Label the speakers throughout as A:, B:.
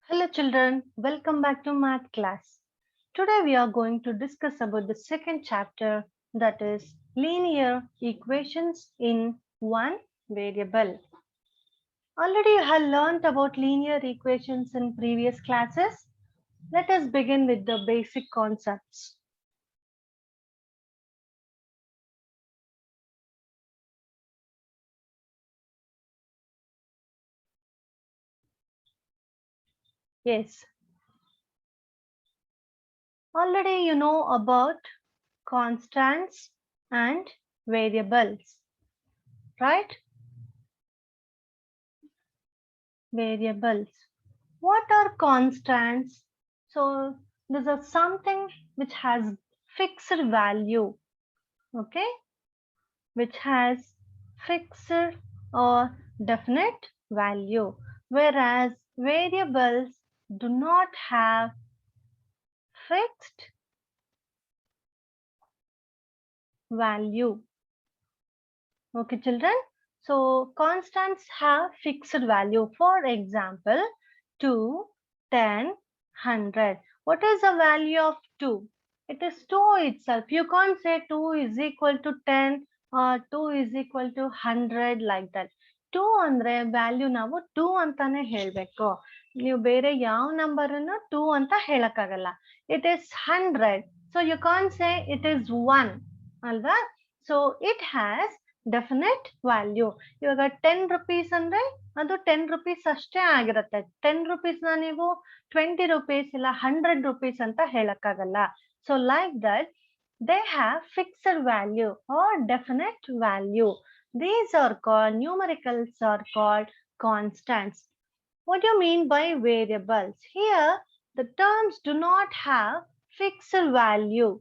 A: Hello children, welcome back to math class. Today we are going to discuss about the second chapter, that is linear equations in one variable. Already you have learnt about linear equations in previous classes. Let us begin with the basic concepts. Yes, already you know about constants and variables, right? Variables. What are constants? So this is something which has fixed value, okay, which has fixed or definite value, whereas variables do not have fixed value. Okay, children. So constants have fixed value. For example, 2, 10, 100. What is the value of 2? It is 2 itself. You can't say 2 is equal to 10 or 2 is equal to 100 like that. 2 ಅಂದ್ರೆ value ನಾವು 2 ಅಂತಾನೆ ಹೇಳಬೇಕು. ನೀವು ಬೇರೆ ಯಾವ number ಅನ್ನು 2 ಅಂತ ಹೇಳಕ್ಕಾಗಲ್ಲ. It is 100. So you can't say it is 1 ಅಲ್ವಾ? So it has definite value. ಇವಾಗ 10 ರುಪೀಸ್ ಅಂದ್ರೆ ಅದು 10 ರುಪೀಸ್ ಅಷ್ಟೇ ಆಗಿರುತ್ತೆ. 10 ರುಪೀಸ್ನ ನೀವು 20 ರುಪೀಸ್ ಇಲ್ಲ 100 ರುಪೀಸ್ ಅಂತ ಹೇಳಕ್ಕಾಗಲ್ಲ. So like that they have fixed value or definite value. These are called numericals are called constants. What do you mean by variables? Here the terms do not have fixed value.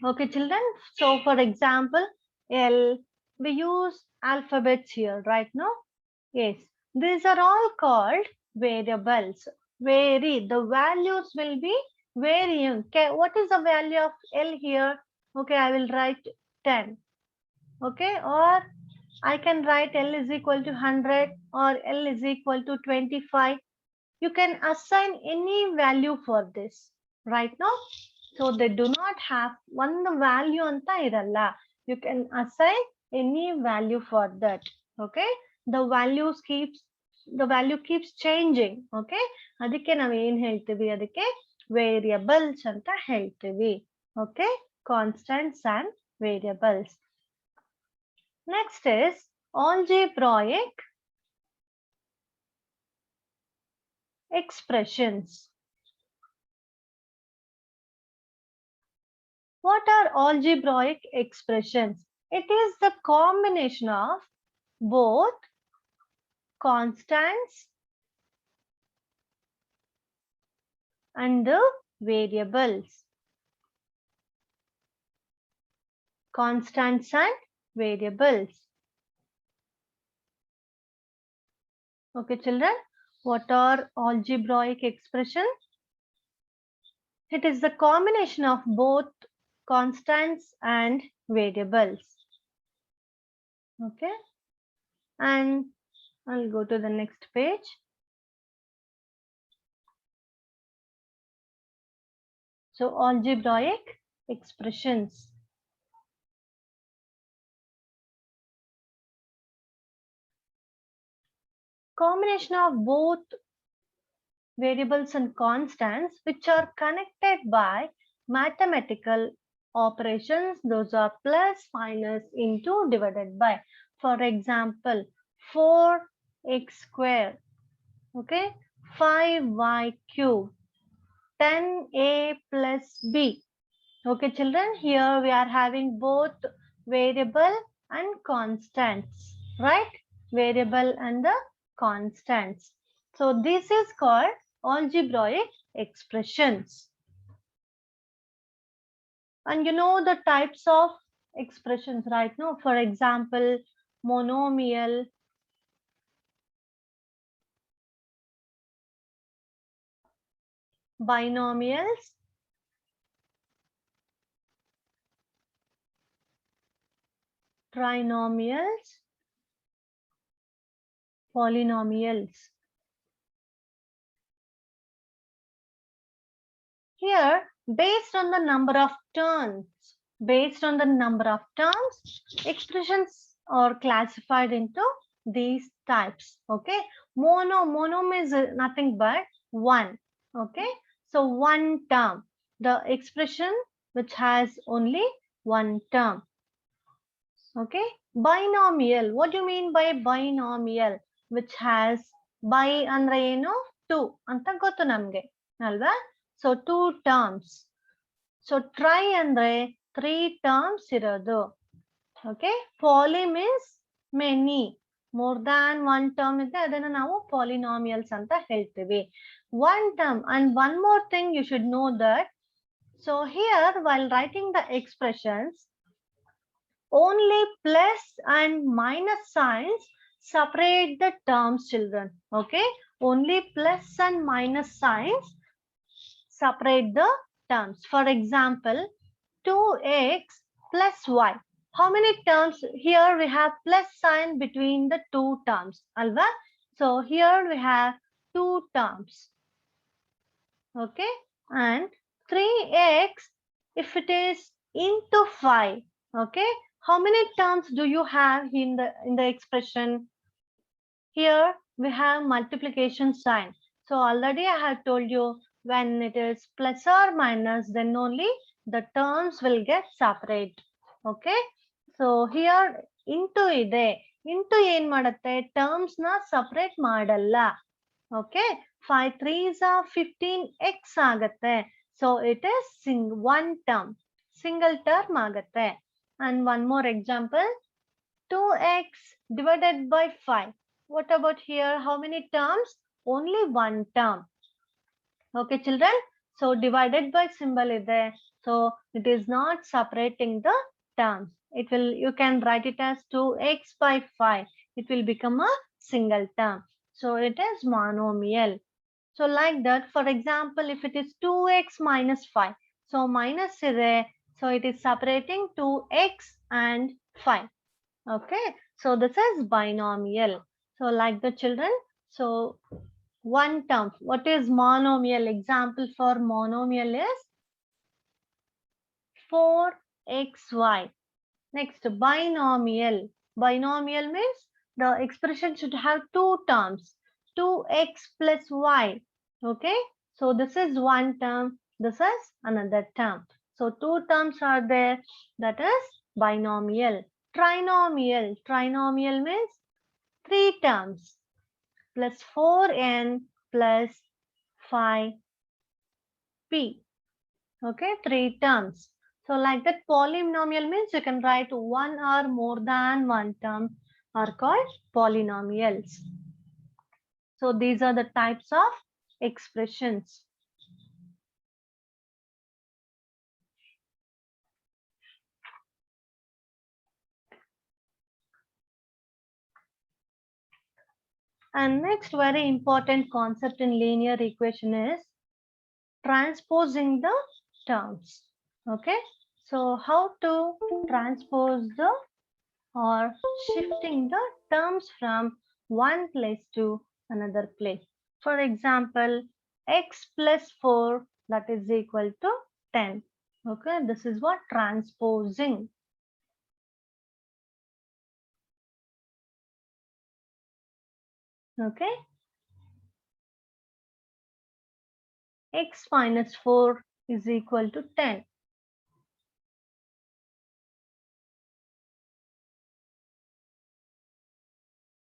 A: Okay, children. So for example, L, we use alphabets here, right now? Yes, these are all called variables. Vary, the values will be varying. Okay, what is the value of L here? Okay, I will write 10. Okay, or I can write L is equal to 100 or L is equal to 25. You can assign any value for this, right now? So they do not have one value anta iralla. You can assign any value for that. Okay, the value keeps changing. Okay, ಅದಕ್ಕೆ ನಾವು ಏನು ಹೇಳ್ತೀವಿ, ಅದಕ್ಕೆ variables ಅಂತ ಹೇಳ್ತೀವಿ. Okay, constants and variables. Next is algebraic expressions. What are algebraic expressions? It is the combination of both constants and the variables. Constants and variables. Okay, children, what are algebraic expressions? It is the combination of both constants and variables. Okay, and I'll go to the next page. So algebraic expressions. Combination of both variables and constants which are connected by mathematical operations. Those are plus, minus, into, divided by. For example, 4x square, okay, 5y cube, 10a plus b. Okay, children, here we are having both variable and constants, right? Variable and the constants. So this is called algebraic expressions. And you know the types of expressions right now. For example, monomial, binomials, trinomials, polynomials. here based on the number of terms, expressions are classified into these types. Okay, mono is nothing but one. Okay, so one term, the expression which has only one term. Okay, binomial, what do you mean by binomial? Which has bi andre eno 2 anta gottu namge alva. So two terms. So try andre three terms irodu. Okay, poly means many, more than one term ಇದೆ ಅದನ್ನ ನಾವು polynomials ಅಂತ ಹೇಳ್ತೀವಿ. One term, and one more thing you should know that, so here while writing the expressions, only plus and minus signs separate the terms, children. Okay, only plus and minus signs separate the terms. For example, 2x plus y. How many terms? Here we have plus sign between the two terms. Alva? So here we have two terms. Okay, and 3x if it is into 5. Okay, how many terms do you have in the expression? Here we have multiplication sign. So already I have told you, when it is plus or minus, then only the terms will get separate. Okay, so here into ide, into ಏನ್ ಮಾಡುತ್ತೆ terms ನ separate ಮಾಡಲ್ಲ. Okay, 5 3s are 15x ಆಗುತ್ತೆ. So it is one term, single term ಆಗುತ್ತೆ. And one more example, 2x divided by 5. What about here? How many terms? Only one term. Okay, children. So divided by symbol is there. So it is not separating the terms. It will, you can write it as 2x by 5. It will become a single term. So it is monomial. So like that, for example, if it is 2x minus 5. So minus is there. So it is separating 2x and 5. Okay, so this is binomial. So like the children, so one term. What is monomial? Example for monomial is 4xy. Next, binomial. Binomial means the expression should have two terms, 2x plus y. Okay, so this is one term, this is another term. So two terms are there, that is binomial. Trinomial. Trinomial means three terms, plus 4n plus 5p. Okay, three terms. So like that, polynomial means you can write one or more than one term are called polynomials. So these are the types of expressions. And next very important concept in linear equation is transposing the terms. Okay, so how to transpose the or shifting the terms from one place to another place. For example, x plus 4 that is equal to 10. Okay, this is what transposing. Okay, x minus 4 is equal to 10.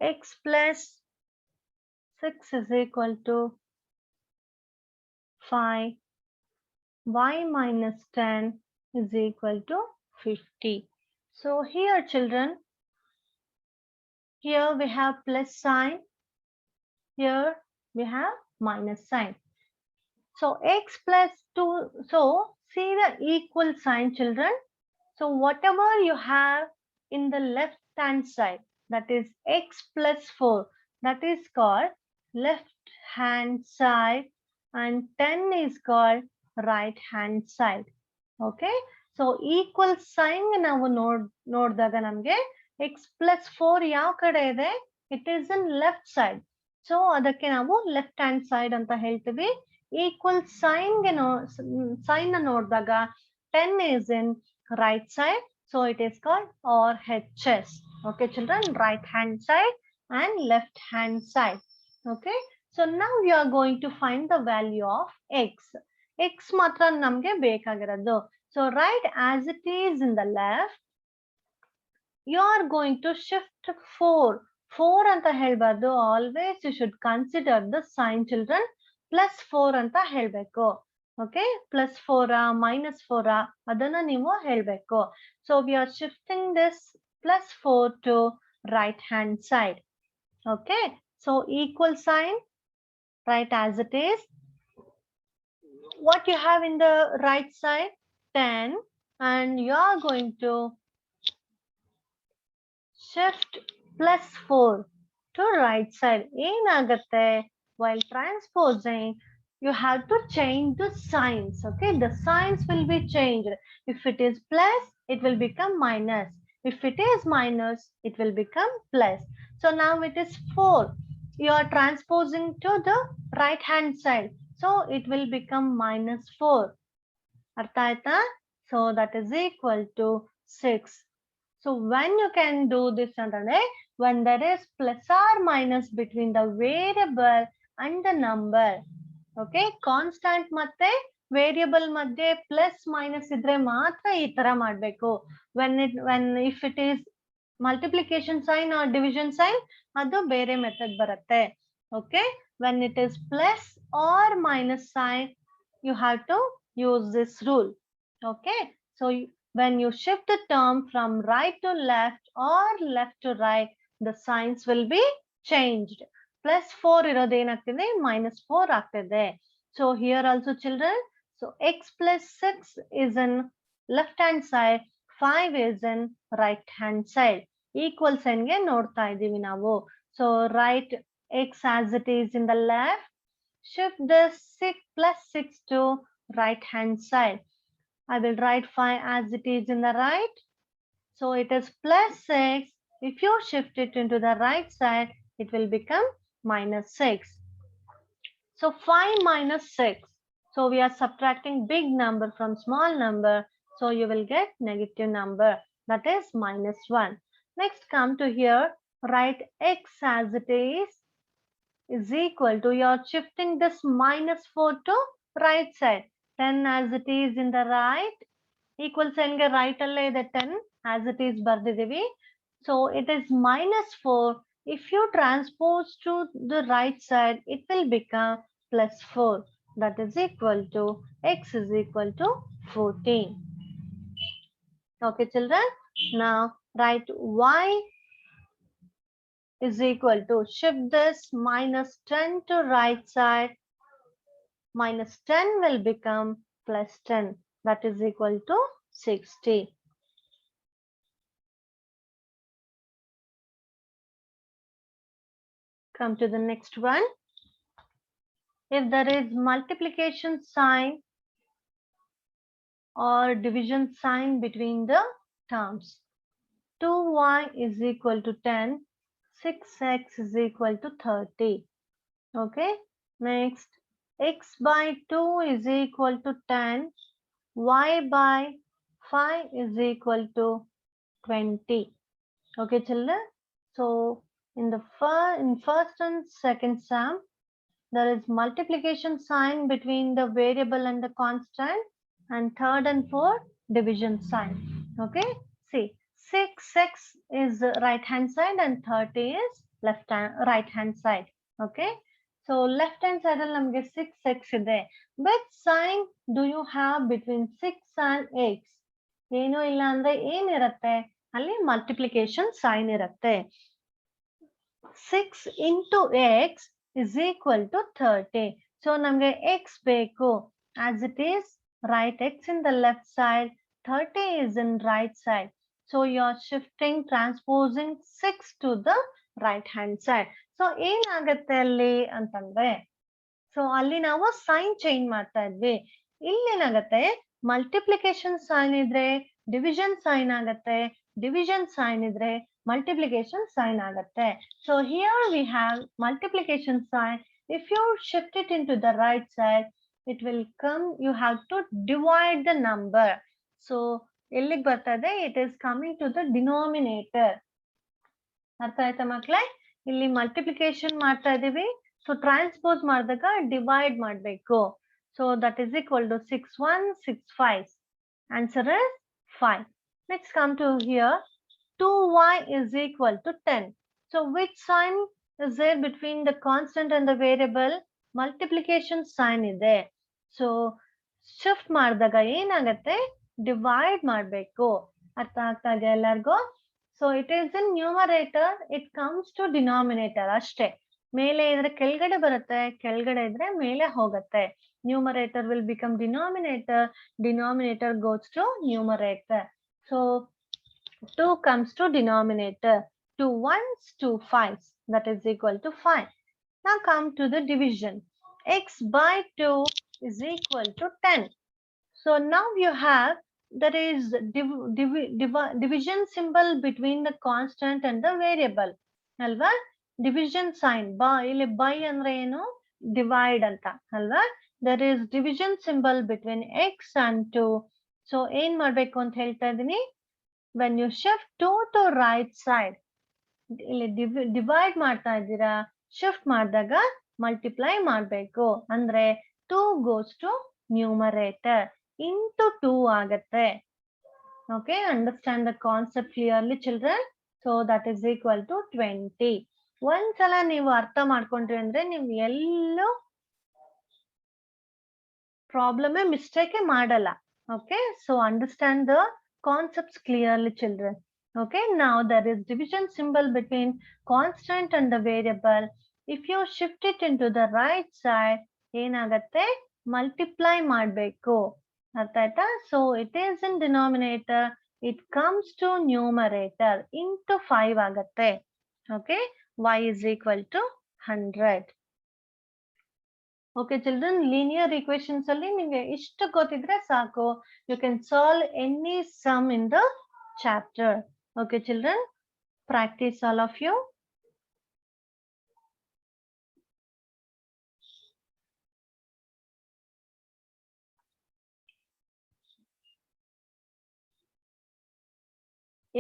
A: X plus 6 is equal to 5. Y minus 10 is equal to 50. So here children, here we have plus sign, here we have minus sign. So x plus 2, so see the equal sign children. So whatever you have in the left hand side, that is x plus 4, that is called left hand side, and 10 is called right hand side. Okay, so equal sign ನಾವು ನೋಡಿದಾಗ ನಮಗೆ x plus 4 ಯಾವ ಕಡೆ ಇದೆ, it is in left side. So ಅದಕ್ಕೆ ನಾವು left hand side ಅಂತ ಹೇಳ್ತೀವಿ. equal sign sign ನೋಡಿದಾಗ 10 is in right side, so it is called RHS. Okay, children, right hand side and left hand side. Okay, so now we are going to find the value of x. X ಮಾತ್ರ ನಮಗೆ ಬೇಕಾಗಿರೋದು. So write as it is in the left. You are going to shift 4. 4 ಅಂತ ಹೇಳ್ಬಾರ್ದು. Always you should consider the sign, children. Plus 4 ಅಂತ ಹೇಳ್ಬೇಕು. Okay, plus 4 minus 4 ಅದನ್ನ ನೀವು ಹೇಳ್ಬೇಕು. So we are shifting this plus 4 to right hand side. Okay, so equal sign, write as it is. What you have in the right side, 10, and you are going to shift plus 4 to right side. ಏನಾಗುತ್ತೆ? While transposing, you have to change the signs. Okay, the signs will be changed. If it is plus, it will become minus. If it is minus, it will become plus. So now it is 4. You are transposing to the right hand side. So it will become minus 4. ಅರ್ಥ ಆಯ್ತಾ? So that is equal to 6. So when you can do this, when there is plus or minus between the variable and the number. Okay, constant ಮತ್ತೆ variable ಮಧ್ಯೆ plus minus ಇದ್ರೆ ಮಾತ್ರ ಈ ತರ ಮಾಡಬೇಕು. If it is multiplication sign or division sign, ಅದು ಬೇರೆ method ಬರುತ್ತೆ. Okay, when it is plus or minus sign, you have to use this rule. Okay, so when you shift the term from right to left or left to right, the signs will be changed. Plus 4 ಇರೋದು ಏನಾಗ್ತಿದೆ, minus 4 ಆಗ್ತಿದೆ. So here also, children, so x plus 6 is in left hand side, 5 is in right hand side. Equal sign ಗೆ ನೋಡ್ತಾ ಇದೀವಿ ನಾವು. So write x as it is in the left, shift this 6 plus 6 to right hand side. I will write 5 as it is in the right. So it is plus 6. If you shift it into the right side, it will become minus 6. So 5 minus 6. So we are subtracting big number from small number. So you will get negative number. That is minus 1. Next, come to here. Write x as it is equal to, you are shifting this minus 4 to right side. 10 as it is in the right. Equal sign ಗೆ right ಅಲ್ಲೇ ಇದೆ 10 as it is ಬರ್ದಿದೀವಿ. So it is minus 4. If you transpose to the right side, it will become plus 4. That is equal to, x is equal to 14. Okay, children. Now write y is equal to, shift this minus 10 to right side. Minus 10 will become plus 10. That is equal to 60. Come to the next one. If there is multiplication sign or division sign between the terms, 2y is equal to 10, 6x is equal to 30. Okay, next, x by 2 is equal to 10, y by 5 is equal to 20. Okay, children. So in the first and second sum, there is multiplication sign between the variable and the constant, and third and fourth, division sign. Okay, see, 6x is right hand side and 30 is right hand side. Okay, so left hand side ಅಲ್ಲಿ ನಮಗೆ 6x ಇದೆ. Which sign do you have between 6 and x? ಏನು ಇಲ್ಲ ಅಂದ್ರೆ ಏನಿರುತ್ತೆ, ಅಲ್ಲಿ multiplication sign ಇರುತ್ತೆ. 6 into x is equal to 30. So ನಮಗೆ x ಬೇಕು. As it is, write x in the left side, 30 is in right side. So you are shifting, transposing 6 to the right hand side. So ಏನಾಗುತ್ತೆ ಅಲ್ಲಿ ಅಂತಂದ್ರೆ, so ಅಲ್ಲಿ ನಾವು sign change ಮಾಡ್ತಾ ಇದ್ವಿ. ಇಲ್ಲಿ ಏನಾಗುತ್ತೆ, ಮಲ್ಟಿಪ್ಲಿಕೇಶನ್ ಸೈನ್ ಇದ್ರೆ ಡಿವಿಷನ್ ಸೈನ್ ಆಗತ್ತೆ, ಡಿವಿಷನ್ ಸೈನ್ ಇದ್ರೆ multiplication sign ಆಗತ್ತೆ. So here we have multiplication sign. If you shift it into the right side, it will come, you have to divide the number. So, it is coming to the denominator. ಅರ್ಥ ಆಯ್ತಾ ಮಕ್ಕಳೇ? ಇಲ್ಲಿ multiplication ಮಾಡ್ತಾ ಇದೀವಿ. So transpose ಮಾಡಿದಾಗ divide ಮಾಡಬೇಕು. So that is equal to 6 1 6 5. Answer is 5. Next come to here. 2y is equal to 10. So which sign is there between the constant and the variable? Multiplication sign ಇದೆ. So shift ಮಾಡಿದಾಗ ಏನಾಗುತ್ತೆ? Divide ಮಾಡಬೇಕು. ಅರ್ಥ ಆಗ್ತಾ ಇದೆ ಎಲ್ಲರಿಗೂ? So it is in numerator, it comes to denominator ಅಷ್ಟೇ. ಮೇಲೆ ಇದ್ರೆ ಕೆಳಗಡೆ ಬರುತ್ತೆ, ಕೆಳಗಡೆ ಇದ್ರೆ ಮೇಲೆ ಹೋಗುತ್ತೆ. Numerator will become denominator, denominator goes to numerator. So 2 comes to denominator, 2 1s, 2 5s, that is equal to 5. Now come to the division. X by 2 is equal to 10. So now you have, there is division symbol between the constant and the variable. Alva? Division sign. By andre eno? Divide anta. Alva? There is division symbol between x and 2. So, ಏನ್ ಮಾಡ್ಬೇಕು ಅಂತ ಹೇಳ್ತಾ ಇದೀನಿ? When you shift 2 to right side, ಇಲ್ಲಿ divide ಮಾಡ್ತಾ ಇದ್ದೀರಾ, shift ಮಾಡಿದಾಗ multiply ಮಾಡಬೇಕು. ಅಂದ್ರೆ 2 goes to numerator. Into 2 ಆಗತ್ತೆ. Okay, understand the concept clearly, children. So that is equal to 20. ಒಂದ್ಸಲ ನೀವು ಅರ್ಥ ಮಾಡ್ಕೊಂಡ್ರಿ ಅಂದ್ರೆ ನೀವು ಎಲ್ಲೂ ಪ್ರಾಬ್ಲಮ್ ಮಿಸ್ಟೇಕ್ ಮಾಡಲ್ಲ. Okay, so understand the concepts clearly, children. Okay, now there is division symbol between constant and the variable. If you shift it into the right side, ಏನಾಗತ್ತೆ? Multiply ಮಾಡಬೇಕು. ಅರ್ಥ ಆಯ್ತಾ? So it is in denominator, it comes to numerator, into 5 ಆಗತ್ತೆ. Okay, y is equal to 100. Okay children, linear equations ಅಲ್ಲಿ ನಿಮಗೆ ಇಷ್ಟು ಗೊತ್ತಿದ್ರೆ ಸಾಕು. You can solve any sum in the chapter. Okay children, practice all of you.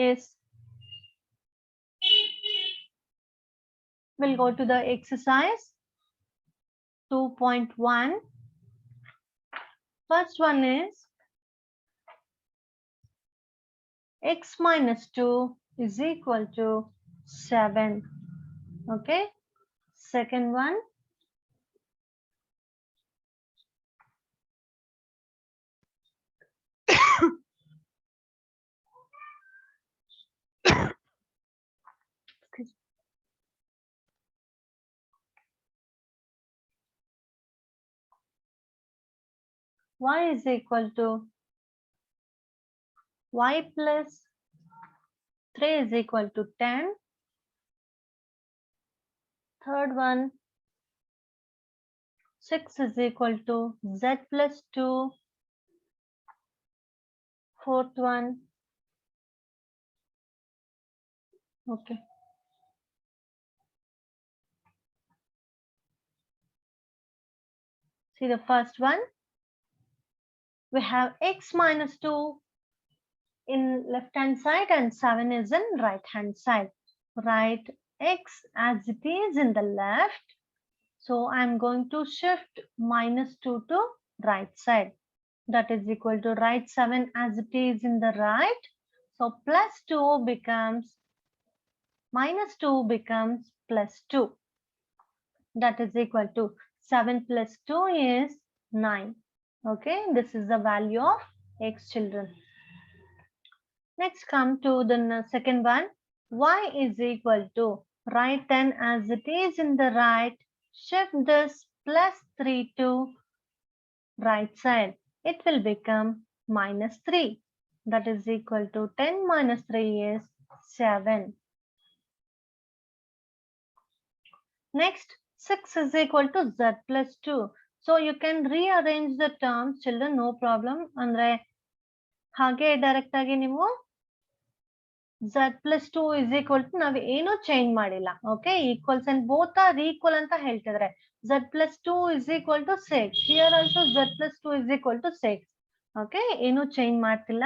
A: Yes. We'll go to the exercise 2.1. First one is x minus 2 is equal to 7. Okay. Second one, y is equal to y plus 3 is equal to 10. Third one, 6 is equal to z plus 2. Fourth one, okay. See the first one, we have x minus 2 in left hand side and 7 is in right hand side. Write x as it is in the left. So I'm going to shift minus 2 to right side. That is equal to write 7 as it is in the right. So plus 2 becomes, minus 2 becomes plus 2. That is equal to 7 plus 2 is 9. Okay, this is the value of x, children. Next come to the second one. Y is equal to, write 10 as it is in the right. Shift this plus 3 to right side. It will become minus 3. That is equal to 10 minus 3 is 7. Next, 6 is equal to z plus 2. So you can rearrange the terms, children, no problem. Andre hage direct agi ನೀವು z plus 2 is equal to ನಾವು ಏನು change ಮಾಡಿಲ್ಲ. Okay, equals and both are equal ಅಂತ ಹೇಳ್ತಿದ್ರೆ z plus 2 is equal to 6. Here also z plus 2 is equal to 6. Okay, ಏನು change ಮಾಡ್ತಿಲ್ಲ.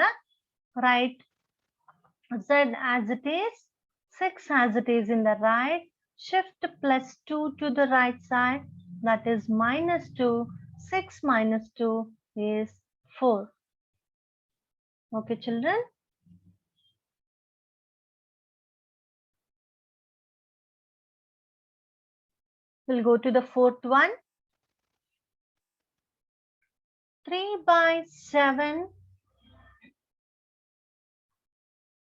A: Write z as it is, 6 as it is in the right. Shift plus 2 to the right side, that is minus 2. 6 minus 2 is 4. Okay, children. We'll go to the fourth one. 3 by 7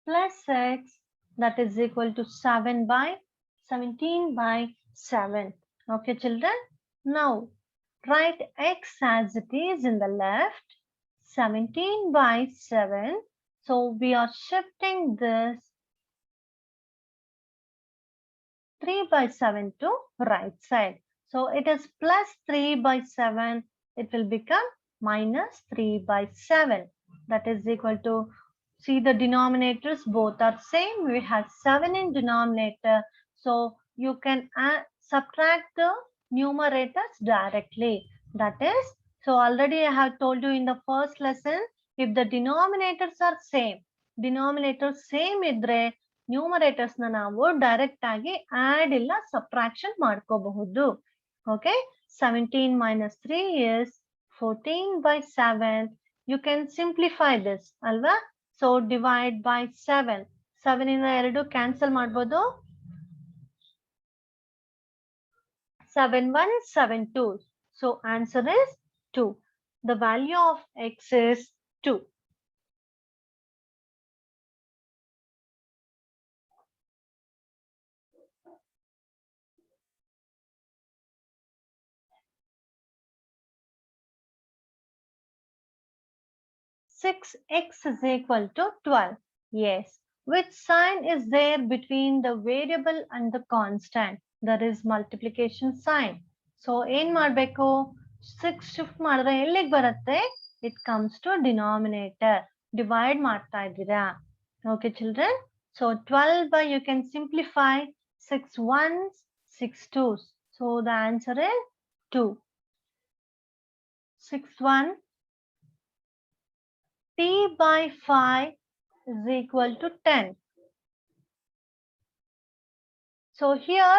A: plus 6, that is equal to 17 by 7. Okay, children. Now, write x as it is in the left, 17 by 7. So, we are shifting this 3 by 7 to right side. So, it is plus 3 by 7. It will become minus 3 by 7. That is equal to, see the denominators both are same. We have 7 in denominator. So, you can subtract the numerators directly. That is, so already I have told you in the first lesson, if the denominators are same, denominators same idre, numerators ನಾವು direct ಆಗಿ add ಇಲ್ಲ subtraction ಮಾಡ್ಕೋಬಹುದು. Okay, 17 minus 3 is 14 by 7. You can simplify this ಅಲ್ವಾ. So divide by 7. 7 ಇಂದ 2 cancel ಮಾಡ್ಬೋದು. 7 1 7 2. So answer is 2. The value of x is 2. Six x is equal to 12. Yes. Which sign is there between the variable and the constant? There is multiplication sign. So, ಏನ್ ಮಾಡಬೇಕು? 6 shift ಮಾಡಿದ್ರೆ ಎಲ್ಲಿಗೆ ಬರುತ್ತೆ? It comes to denominator. Divide ಮಾಡ್ತಾ ಇದ್ದೀರಾ. Okay, children. So, 12 by you can simplify 6 1s, 6 2s. So, the answer is 2. 6 1. T by 5 is equal to 10. So here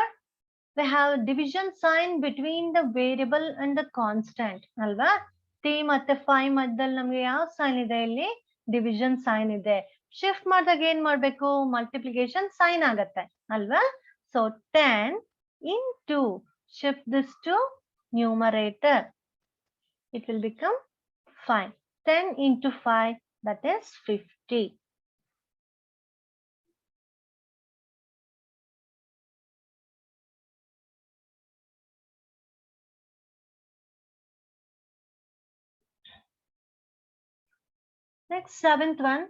A: we have division sign between the variable and the constant. Alva? T matte 5 maddal namge yav sign ide illi? Division sign ide. Shift ಮಾಡಿದಾಗ ಏನು ಮಾಡಬೇಕು? Multiplication sign ಆಗುತ್ತೆ ಅಲ್ವಾ? So 10 into, shift this to numerator. It will become 5. 10 into 5, that is 50. Next, seventh one.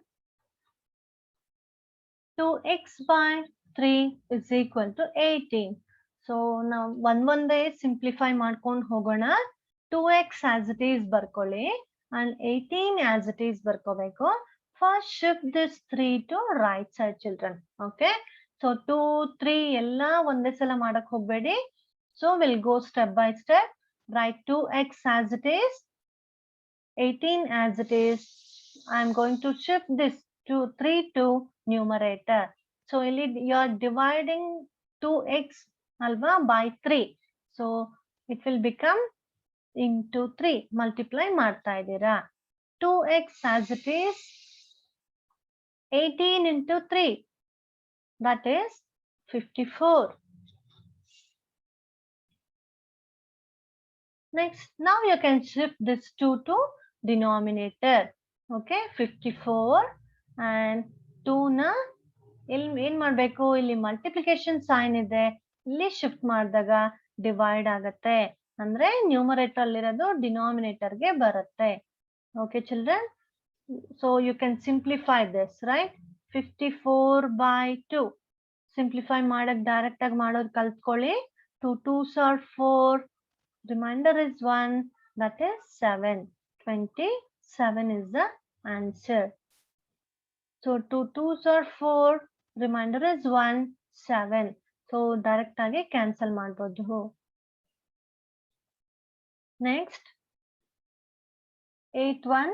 A: 2x by 3 is equal to 18. So now one day simplify ಮಾಡ್ಕೊಂಡು ಹೋಗೋಣ. 2x as it is ಬರ್ಕೊಳ್ಳಿ and 18 as it is ಬರ್ಕೋಬೇಕು. First shift this 3 to right side, children. Okay. So 2, 3 ಎಲ್ಲ ಒಂದೇ ಸಲ ಮಾಡಕ್ ಹೋಗ್ಬೇಡಿ. So we'll go step by step. Write 2x as it is, 18 as it is. I'm going to shift this to 3 to numerator. So you are dividing 2x alva by 3. So it will become into 3. Multiply ಮಾಡ್ತಾ ಇದ್ದೀರಾ. 2x as it is, 18 into 3. That is 54. Next, now you can shift this 2 to denominator. Okay, 54 and 2 na ಇಲ್ಲಿ ಏನ್ ಮಾಡ್ಬೇಕು? ಇಲ್ಲಿ multiplication sign ಇದೆ, ಇಲ್ಲಿ shift ಮಾಡಿದಾಗ divide ಆಗತ್ತೆ, ಅಂದ್ರೆ ನ್ಯೂಮರೇಟರ್ ಅಲ್ಲಿರೋದು ಡಿನಾಮಿನೇಟರ್ ಗೆ ಬರುತ್ತೆ. Okay children, so you can simplify this, right? 54 by 2 simplify ಮಾಡಕ್ ಡೈರೆಕ್ಟ್ ಆಗಿ ಮಾಡೋದು ಕಲ್ತ್ಕೊಳ್ಳಿ. 2 2s are 4, remainder is 1, that is 7. 27 is the answer. So 2 2s are 4, reminder is 1 7. So direct ಆಗಿ ಕ್ಯಾನ್ಸಲ್ ಮಾಡಬಹುದು. Next 8 1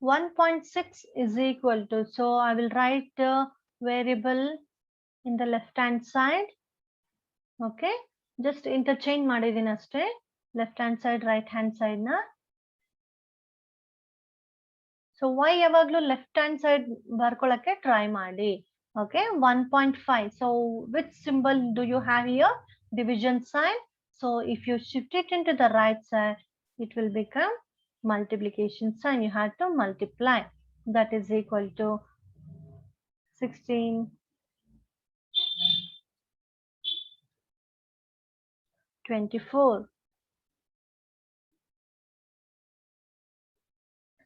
A: 1.6 is equal to, so I will write the variable in the left hand side. Okay, just interchange ಮಾಡಿದೀನಿ ಅಷ್ಟೇ, left hand side right hand side na. So y ಯಾವಾಗಲೂ left hand side ಬರ್ಕೊಳ್ಳಕ್ಕೆ try ಮಾಡಿ. Okay, 1.5. so which symbol do you have here? Division sign. So if you shift it into the right side, it will become multiplication sign. You have to multiply. That is equal to 16 24.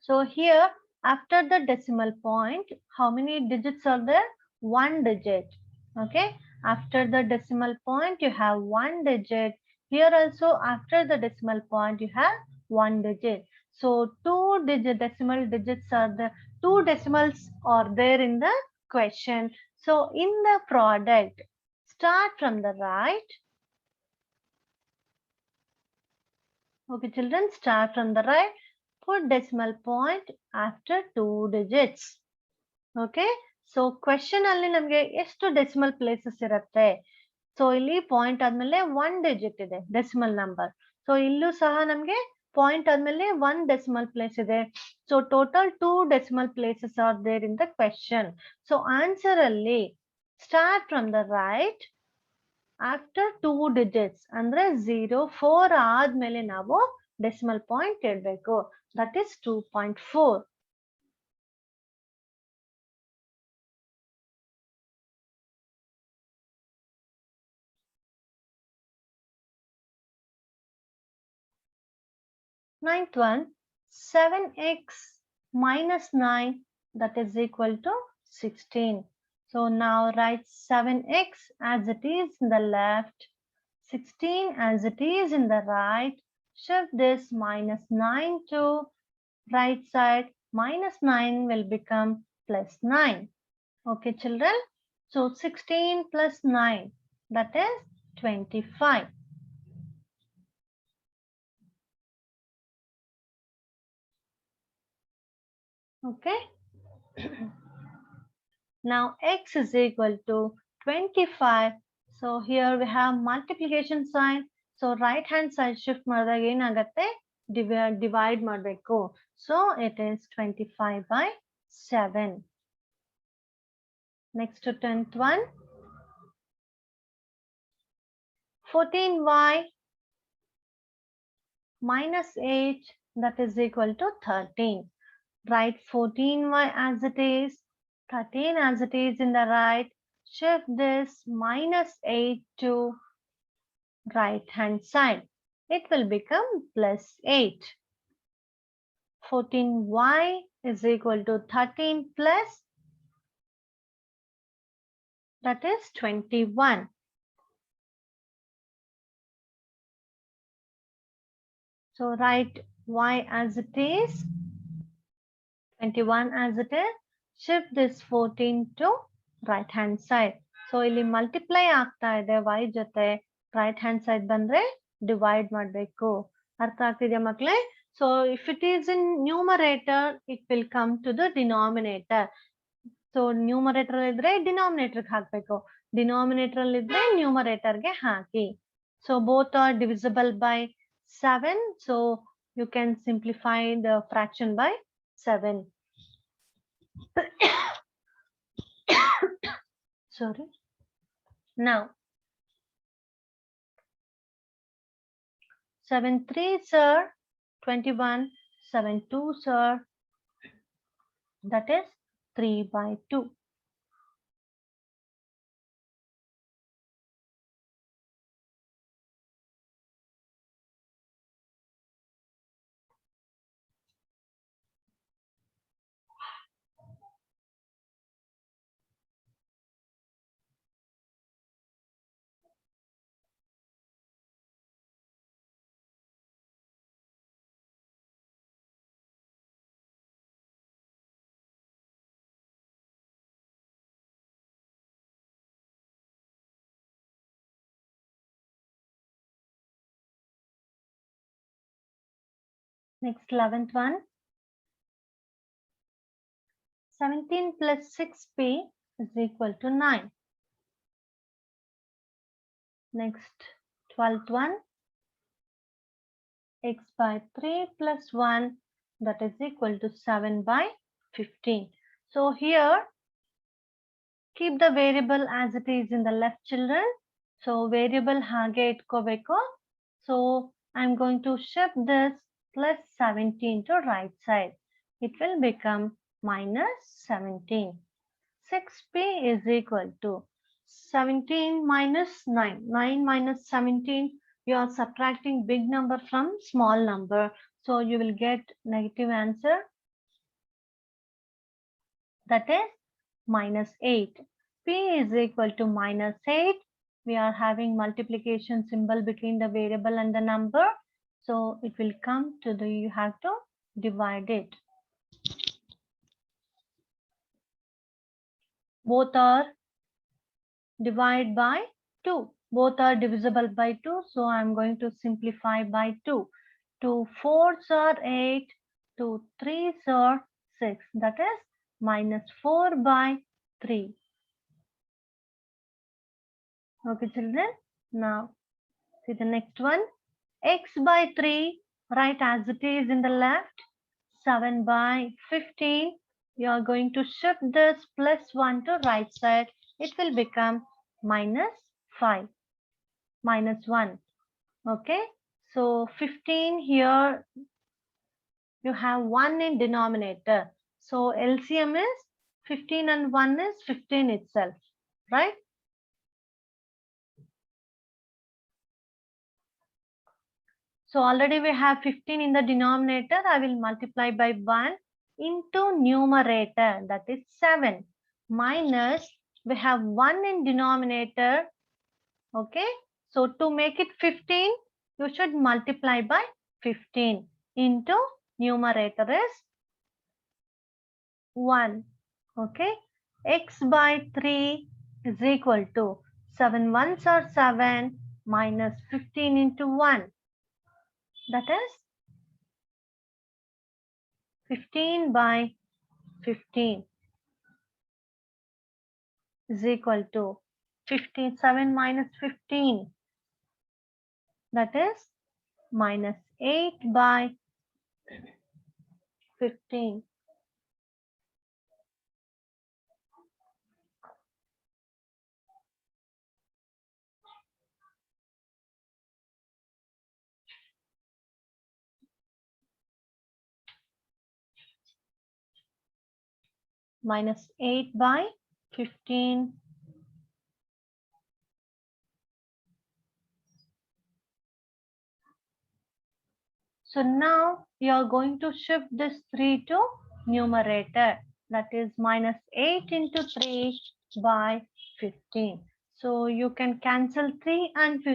A: So here after the decimal point, how many digits are there? One digit. Okay, after the decimal point you have one digit. Here also after the decimal point you have one digit. So decimal digits are the two decimals are there in the question. So in the product, start from the right. Okay children, start from the right. Put decimal point after two digits. Okay, so question ಅಲ್ಲಿ ನಮಗೆ ಎಷ್ಟು decimal places ಇರುತ್ತೆ? So ಇಲ್ಲಿ point ಆದ್ಮೇಲೆ 1 digit ಇದೆ decimal number. So ಇಲ್ಲೂ ಸಹ ನಮಗೆ ಪಾಯಿಂಟ್ ಆದ್ಮೇಲೆ 1 ಡೆಸಿಮಲ್ ಪ್ಲೇಸ್ ಇದೆ. So total 2 decimal places are there in the question. So answer ಅಲ್ಲಿ start from the right after 2 digits ಅಂದ್ರೆ 0 4 ಆದ್ಮೇಲೆ ನಾವು ಡೆಸಿಮಲ್ ಪಾಯಿಂಟ್ ಇಡಬೇಕು. That is 2.4. Ninth one, 7x minus 9, that is equal to 16. So now write 7x as it is in the left, 16 as it is in the right. Shift this minus 9 to right side. Minus 9 will become plus 9. Okay children. So 16 plus 9, that is 25. Okay. Now x is equal to 25. So here we have multiplication sign. So right hand side shift ಮಾಡಿದಾಗ ಏನಾಗುತ್ತೆ? divide ಮಾಡಬೇಕು. So it is 25 by 7. Next to 10th one. 14y minus 8, that is equal to 13. Write 14y as it is, 13 as it is in the right. Shift this minus 8 to right hand side. It will become plus 8. 14y is equal to 13 plus, that is 21. So write y as it is, 21 as it is. Shift this 14 to right hand side. So ಇಲ್ಲಿ multiply ಆಗ್ತಾ ಇದೆ y ಜೊತೆ, right hand side ಬಂದ್ರೆ divide ಮಾಡಬೇಕು. ಅರ್ಥ ಆಗ್ತಿದೆಯಾ ಮಕ್ಕಳೇ? So if it is in numerator, it will come to the denominator. So numerator ಇದ್ರೆ denominator ಗೆ ಹಾಕ್ಬೇಕು, denominator ಅಲ್ಲಿ ಇದ್ರೆ numerator ಗೆ ಹಾಕಿ. So both are divisible by 7. So you can simplify the fraction by 7. Sorry. Now 7 3s are 21, 7 2s are, that is 3 by 2. Next 11th one. 17 plus 6p is equal to 9. Next 12th one. X by 3 plus 1, that is equal to 7 by 15. So here keep the variable as it is in the left, children. So variable hage itkobeku. So I'm going to shift this plus 17 to right side. It will become minus 17. 6p is equal to 17 minus 9. 9 minus 17. You are subtracting big number from small number. So you will get negative answer. That is minus 8. P is equal to minus 8. We are having multiplication symbol between the variable and the number. So it will come to the, you have to divide it. Both are divided by 2. Both are divisible by 2. So I'm going to simplify by 2. 2 4s are 8. 2 3s are 6. That is minus 4 by 3. Okay, children. Now, see the next one. X by 3, write as it is in the left. 7 by 15. You are going to shift this plus 1 to right side. It will become minus 5. Minus 1. Okay. So 15 here, you have 1 in denominator. So LCM is 15 and 1 is 15 itself. Right. So already we have 15 in the denominator. I will multiply by 1 into numerator, that is 7, minus we have 1 in denominator. Okay. So to make it 15, you should multiply by 15 into numerator is 1. Okay. X by 3 is equal to 7 ones are 7 minus 15 into 1. That is 15 by 15 is equal to 57 minus 15. That is minus 8 by 15. Minus 8 by 15. So now you are going to shift this 3 to numerator. That is minus 8 into 3 by 15. So you can cancel 3 and 3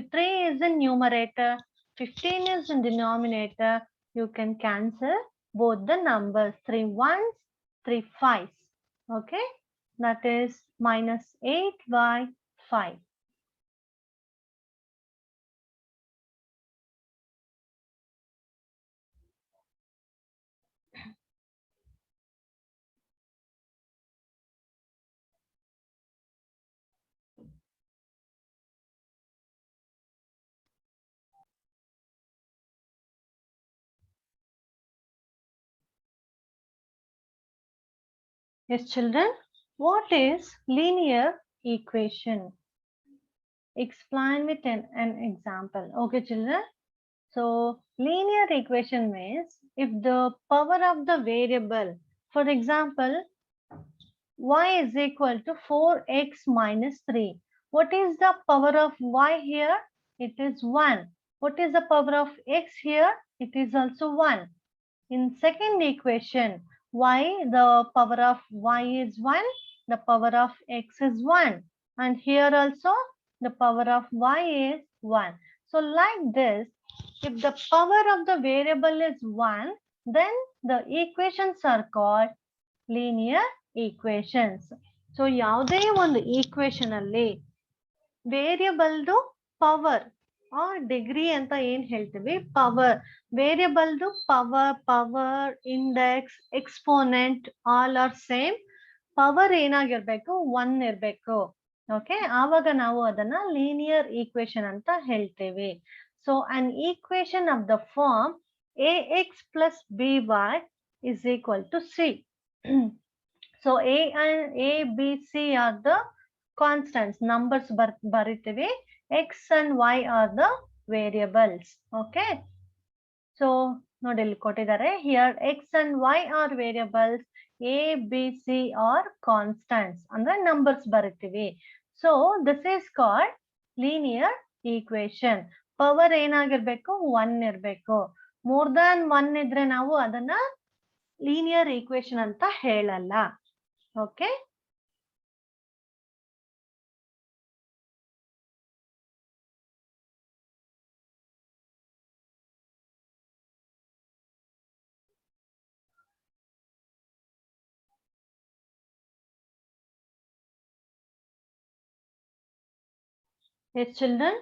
A: is in numerator. 15 is in denominator. You can cancel both the numbers. 3 ones, 3 5s. Okay. That is minus 8 by 5. Yes, children, what is linear equation? Explain with an example. Okay, children. So linear equation means if the power of the variable, for example, y is equal to 4x minus 3. What is the power of y here? It is 1. What is the power of x here? It is also 1. In second equation, y, the power of y is 1, the power of x is 1. And here also, the power of y is 1. So like this, if the power of the variable is 1, then the equations are called linear equations. So ಯಾವುದೇ ಒಂದು equation ಅಲ್ಲಿ variable power R degree ಅಂತ ಏನ್ ಹೇಳ್ತೀವಿ, power ವೇರಿಯಬಲ್ದು power index exponent all are same. Power ಏನಾಗಿರ್ಬೇಕು, 1 ಇರ್ಬೇಕು. Okay, ಆವಾಗ ನಾವು ಅದನ್ನ ಲೀನಿಯರ್ ಈಕ್ವೇಶನ್ ಅಂತ ಹೇಳ್ತೇವೆ. So an equation of the form ax plus by is equal to c. So a and a b c are the constants, numbers ಬರಿತೀವಿ. x and y are the variables. Okay, so ನೋಡಿ ಇಲ್ಲಿ ಕೊಟ್ಟಿದ್ದಾರೆ, here x and y are variables, a b c are constants ಅಂದ್ರೆ numbers ಬರಿತೀವಿ. So this is called linear equation. Power ಏನಾಗಿರ್ಬೇಕು, 1 ಇರ್ಬೇಕು. more than 1 ಇದ್ರೆ ನಾವು ಅದನ್ನ linear equation ಅಂತ ಹೇಳಲ್ಲ. Okay, yes children,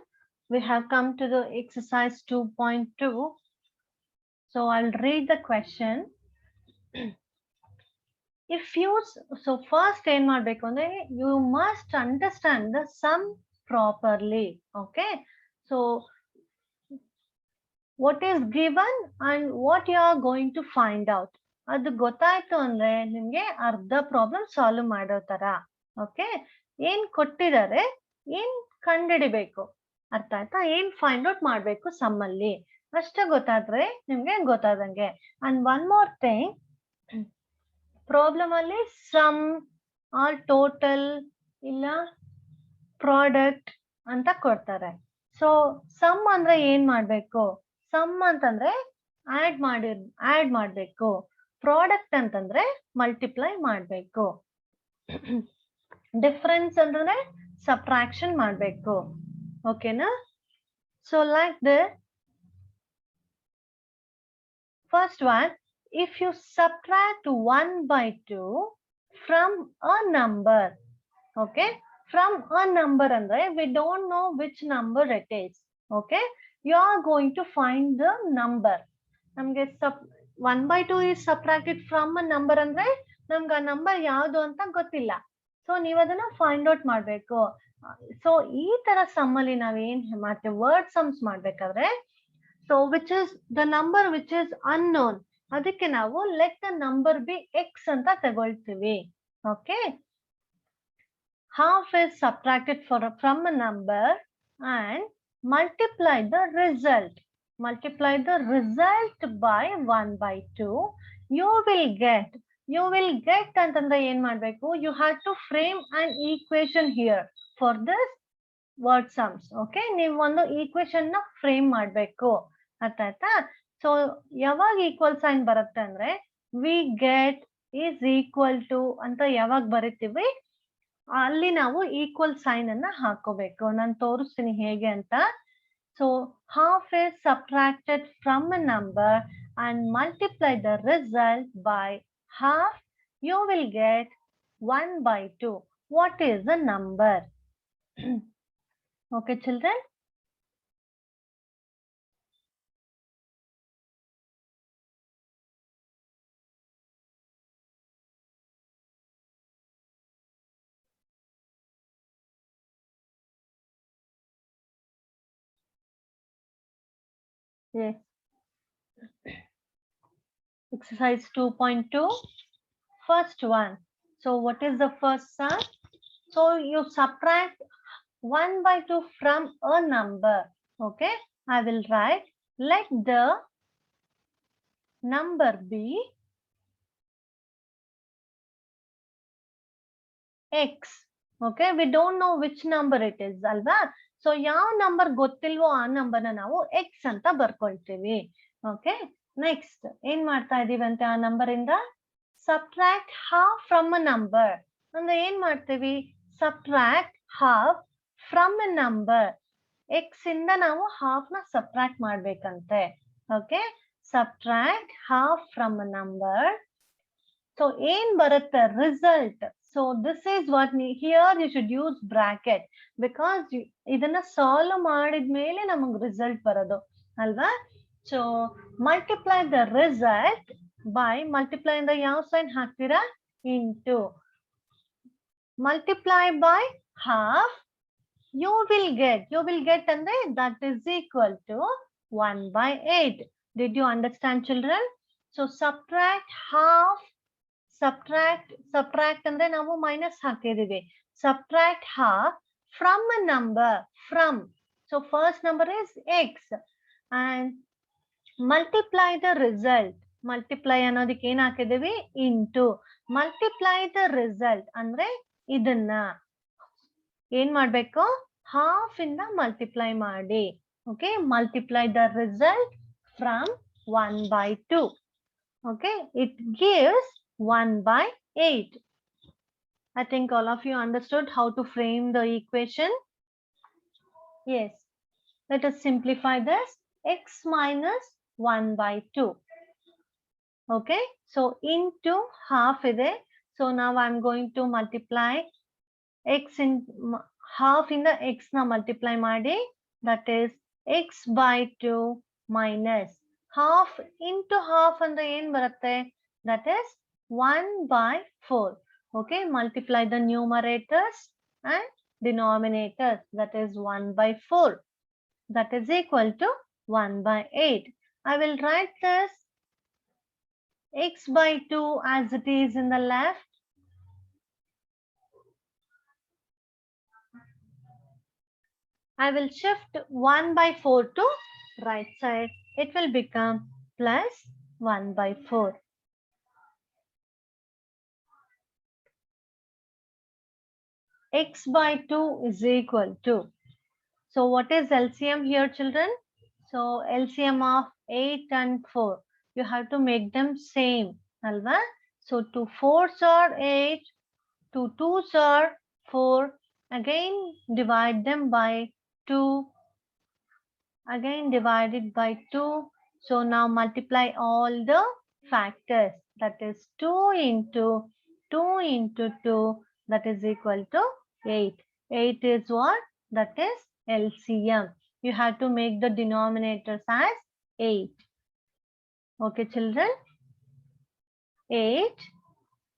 A: we have come to the exercise 2.2. So I'll read the question. If you, so first ಏನ್ ಮಾಡ್ಬೇಕು ಅಂದ್ರೆ, you must understand the sum properly. Okay, so what is given and what you are going to find out, ಅದು ಗೊತ್ತಾಯ್ತು ಅಂದ್ರೆ ನಿಮ್ಗೆ ಅರ್ಧ problem solve ಮಾಡೋ ತರ. ಓಕೆ, ಏನ್ ಕೊಟ್ಟಿದ್ದಾರೆ, ಏನ್ ಕಂಡಿಡಿಬೇಕು, ಅರ್ಥ ಆಯ್ತಾ, ಏನ್ ಫೈಂಡ್ ಔಟ್ ಮಾಡ್ಬೇಕು ಸಮ್ ಅಲ್ಲಿ, ಅಷ್ಟೇ ಗೊತ್ತಾದ್ರೆ ನಿಮ್ಗೆ ಗೊತ್ತಾದಂಗೆ. And one more thing, problem ಅಲ್ಲಿ ಸಮ್ ಆರ್ ಟೋಟಲ್ ಇಲ್ಲ ಪ್ರಾಡಕ್ಟ್ ಅಂತ ಕೊಡ್ತಾರೆ. ಸೊ ಸಮ್ ಅಂದ್ರೆ ಏನ್ ಮಾಡ್ಬೇಕು, ಸಮ್ ಅಂತಂದ್ರೆ ಆಡ್ ಮಾಡ್ಬೇಕು, ಪ್ರಾಡಕ್ಟ್ ಅಂತಂದ್ರೆ ಮಲ್ಟಿಪ್ಲೈ ಮಾಡ್ಬೇಕು, ಡಿಫರೆನ್ಸ್ ಅಂತಂದ್ರೆ ಸಬ್ಟ್ರಾಕ್ಷನ್ ಮಾಡ್ಬೇಕು. ಓಕೆನಾ? So like the first one, if you subtract 1 by 2 from a number, okay, from a number andre we don't know which number it is. Okay, you are going to find the number. Namge 1 by 2 is subtracted from a number andre namge a number yavadu anta gottilla. So ನೀವು ಅದನ್ನ find out ಮಾಡ್ಬೇಕು. So ಈ ತರ some ಅಲ್ಲಿ ನಾವ್ ಏನ್ ಮಾಡ್ತೇವೆ, word sums ಮಾಡ್ಬೇಕಾದ್ರೆ, so which is the number which is unknown, ಅದಕ್ಕೆ ನಾವು let the number B X ಅಂತ ತಗೊಳ್ತೀವಿ. Okay, half is subtracted from a number and multiply the result. Multiply the result by 1 by 2. You will get ಅಂತಂದ್ರೆ ಏನ್ ಮಾಡ್ಬೇಕು, you have to frame an equation here for this word sums. Okay, ನೀವು ಒಂದು equation ನ frame ಮಾಡ್ಬೇಕು, ಅರ್ಥ ಆಯ್ತಾ? So ಯಾವಾಗ ಈಕ್ವಲ್ ಸೈನ್ ಬರುತ್ತೆ ಅಂದ್ರೆ, we get is equal to ಅಂತ ಯಾವಾಗ ಬರಿತೀವಿ ಅಲ್ಲಿ ನಾವು ಈಕ್ವಲ್ ಸೈನ್ ಅನ್ನ ಹಾಕೋಬೇಕು. ನಾನು ತೋರಿಸ್ತೀನಿ ಹೇಗೆ ಅಂತ. So half is subtracted from a number and multiply the result by half, you will get 1 by 2. What is the number? Okay children, yes. Exercise 2.2, first one. So what is the first sum? So you subtract 1 by 2 from a number. Okay, I will write, let the number be x. Okay, we don't know which number it is alva. So ಯಾವ number ಗೊತ್ತಿಲ್ವೋ ಆ number ನ ನಾವು x ಅಂತ ಬರ್ಕೊಳ್ತೀವಿ. Okay, next ಏನ್ ಮಾಡ್ತಾ ಇದೀವಿ ಅಂತ, ಆ ನಂಬರ್ ಇಂದ subtract half from a number ಅಂದ್ರೆ ಏನ್ ಮಾಡ್ತೀವಿ, subtract half from a number, x ಇಂದ ನಾವು ಹಾಫ್ ನ ಸಬ್ಟ್ರಾಕ್ಟ್ ಮಾಡ್ಬೇಕಂತೆ. Okay, subtract half from a number. So ಏನ್ ಬರುತ್ತೆ result, So this is what here you should use bracket because ಇದನ್ನ solve ಮಾಡಿದ್ಮೇಲೆ ನಮಗೆ result ಬರೋದು ಅಲ್ವಾ. So multiply the result by multiply ಇಂದ ಯಾವ sign ಹಾಕ್ತೀರಾ into. Multiply by half you will get ಅಂದ್ರೆ that is equal to 1/8. Did you understand children? So subtract half. Subtract ಅಂದ್ರೆ ನಾವು minus ಹಾಕಿದೀವಿ. Subtract half from a number from. So first number is x and multiply the result. Multiply ಅನ್ನೋದಕ್ಕೆ ಏನ್ ಹಾಕಿದೀವಿ into. Multiply the result ಅಂದ್ರೆ ಇದನ್ನ ಏನ್ ಮಾಡ್ಬೇಕು half ಇಂದ multiply ಮಾಡಿ. Okay, multiply the result from 1/2. Okay, it gives 1/8. I think all of you understood how to frame the equation. Yes, let us simplify this. X minus 1/2. Okay, so into half ide. So now I'm going to multiply x in half in the x na multiply ಮಾಡಿ. That is x/2 minus half into half ಅಂದ್ರೆ ಏನ್ ಬರುತ್ತೆ? That is 1/4. Okay, multiply the numerators and denominators. That is 1/4. That is equal to 1/8. I will write this x/2 as it is in the left. I will shift 1/4 to right side. It will become plus 1/4. X/2 is equal to. So what is LCM here, children? So LCM of 8 and 4. You have to make them same. Alva? So 2 4s are 8, 2 2s are 4. Again divide them by 2. Again divided by 2. So now multiply all the factors. That is 2 into 2 into 2. That is equal to 8. 8 is what? That is LCM. You have to make the denominators as 8. Okay, children? 8.